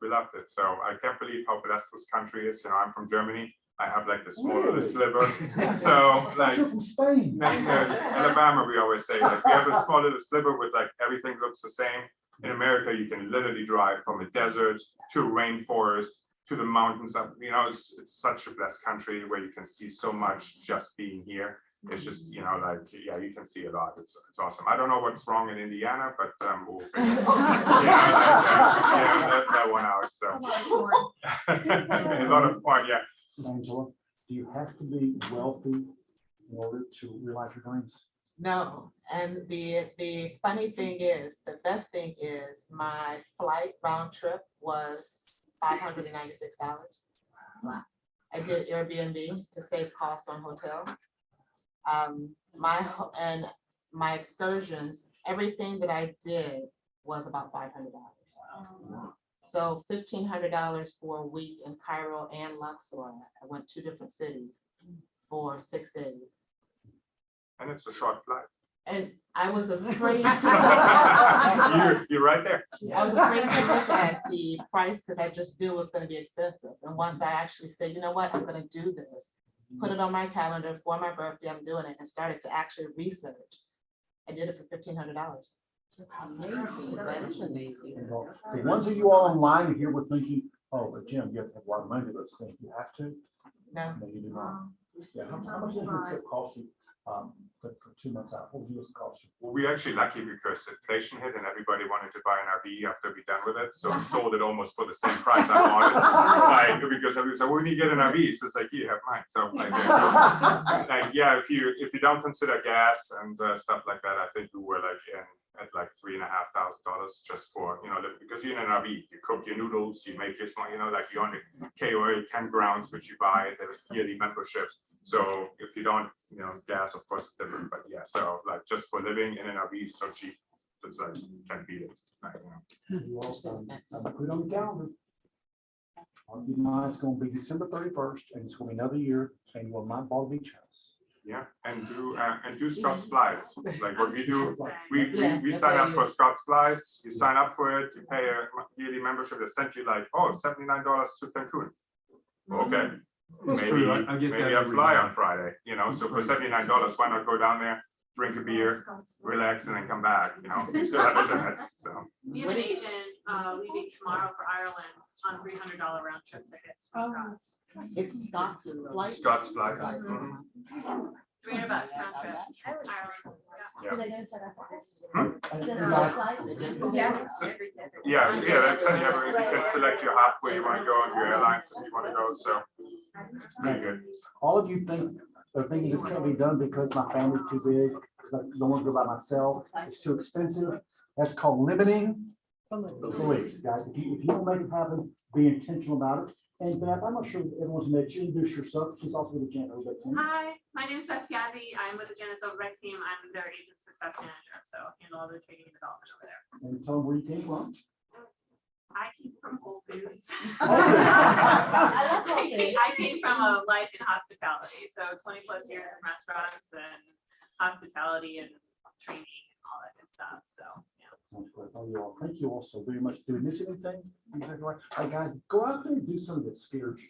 Speaker 19: we loved it. So I can't believe how blessed this country is. I'm from Germany. I have like the small little sliver. So like
Speaker 7: from Spain.
Speaker 19: Alabama, we always say like we have a small little sliver with like everything looks the same. In America, you can literally drive from a desert to a rainforest to the mountains up. It's such a blessed country where you can see so much just being here. It's just, you can see a lot. It's awesome. I don't know what's wrong in Indiana, but we'll figure it out. That one out. So a lot of fun, yeah.
Speaker 7: Angela, do you have to be wealthy in order to realize your dreams?
Speaker 8: No, and the funny thing is, the best thing is my flight round trip was $596. Wow. I did Airbnb to save cost on hotel. My excursions, everything that I did was about $500. Wow. So $1,500 for a week in Cairo and Luxor. I went 2 different cities for 6 days.
Speaker 19: And it's a short flight.
Speaker 8: And I was afraid
Speaker 19: you're right there.
Speaker 8: I was afraid to look at the price because I just knew it was going to be expensive. And once I actually said, you know what, I'm going to do this, put it on my calendar for my birthday, I'm doing it, and started to actually research. I did it for $1,500.
Speaker 14: Amazing. That is amazing.
Speaker 7: The ones of you all online, if you were thinking, oh, but Jim, you have to have a lot of money to those things. You have to?
Speaker 8: No.
Speaker 7: No, you do not. Yeah, how much does your trip cost you? but for 2 months out, what would you cost you?
Speaker 19: Well, we actually lucky because inflation hit and everybody wanted to buy an RV after we done with it, so we sold it almost for the same price I wanted. Like, because everybody said, well, when you get an RV, so it's like, you have mine, so like, yeah, if you don't consider gas and stuff like that, I think we were like at like $3,500 just for, because you're in an RV, you cook your noodles, you make your small, like you're on the KOA campgrounds, which you buy, there's yearly memberships. So if you don't, gas, of course, it's different, but yeah, so like just for living in an RV is so cheap, it's like, can't beat it. Like,
Speaker 7: You also, put it on the calendar. I'll keep in mind, it's gonna be December 31st, and it's gonna be another year, and you will not ball beach house.
Speaker 19: Yeah, and do Scott's flights. Like what we do, we sign up for Scott's flights. You sign up for it, you pay a yearly membership. They send you like, oh, $79 to Cancun. Okay,
Speaker 9: That's true. I get
Speaker 19: maybe
Speaker 9: that
Speaker 19: I
Speaker 9: every
Speaker 19: fly
Speaker 9: year.
Speaker 19: on Friday. So for $79, why not go down there, drink a beer, relax, and then come back? You still have internet. So
Speaker 11: We have an agent leaving tomorrow for Ireland on $300 round trip tickets for Scots.
Speaker 14: It's Scott's flight.
Speaker 19: Scott's flights.
Speaker 11: $300 round trip, Ireland.
Speaker 19: Yeah.
Speaker 4: Do they go set up first?
Speaker 19: Hmm?
Speaker 4: Is it on flights?
Speaker 15: Yeah.
Speaker 19: Yeah, that's how you can select your hub where you want to go and your airlines if you want to go. So it's pretty good.
Speaker 7: All of you are thinking this can't be done because my family's too big, because I don't want to go by myself, it's too expensive. That's called limiting beliefs, guys. If you don't make it happen, be intentional about it. And Beth, I'm not sure everyone's met you. Introduce yourself. She's also with the Janus Overbeck team.
Speaker 11: Hi, my name is Beth Piazzi. I'm with the Janus Overbeck team. I'm their agent success manager, so handle all the training and development over there.
Speaker 7: And tell them where you came from.
Speaker 11: I came from Whole Foods.
Speaker 4: I love Whole
Speaker 11: I came from a life in hospitality, so 20+ years in restaurants and hospitality and training and all that good stuff, so, yeah.
Speaker 7: Sounds great. Oh, you all. Thank you all so very much. Did we miss anything? Exactly right. All right, guys, go out there and do something that scares you.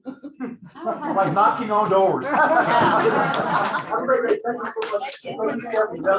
Speaker 7: Like knocking on doors.
Speaker 4: Yeah.
Speaker 7: Thank you so much.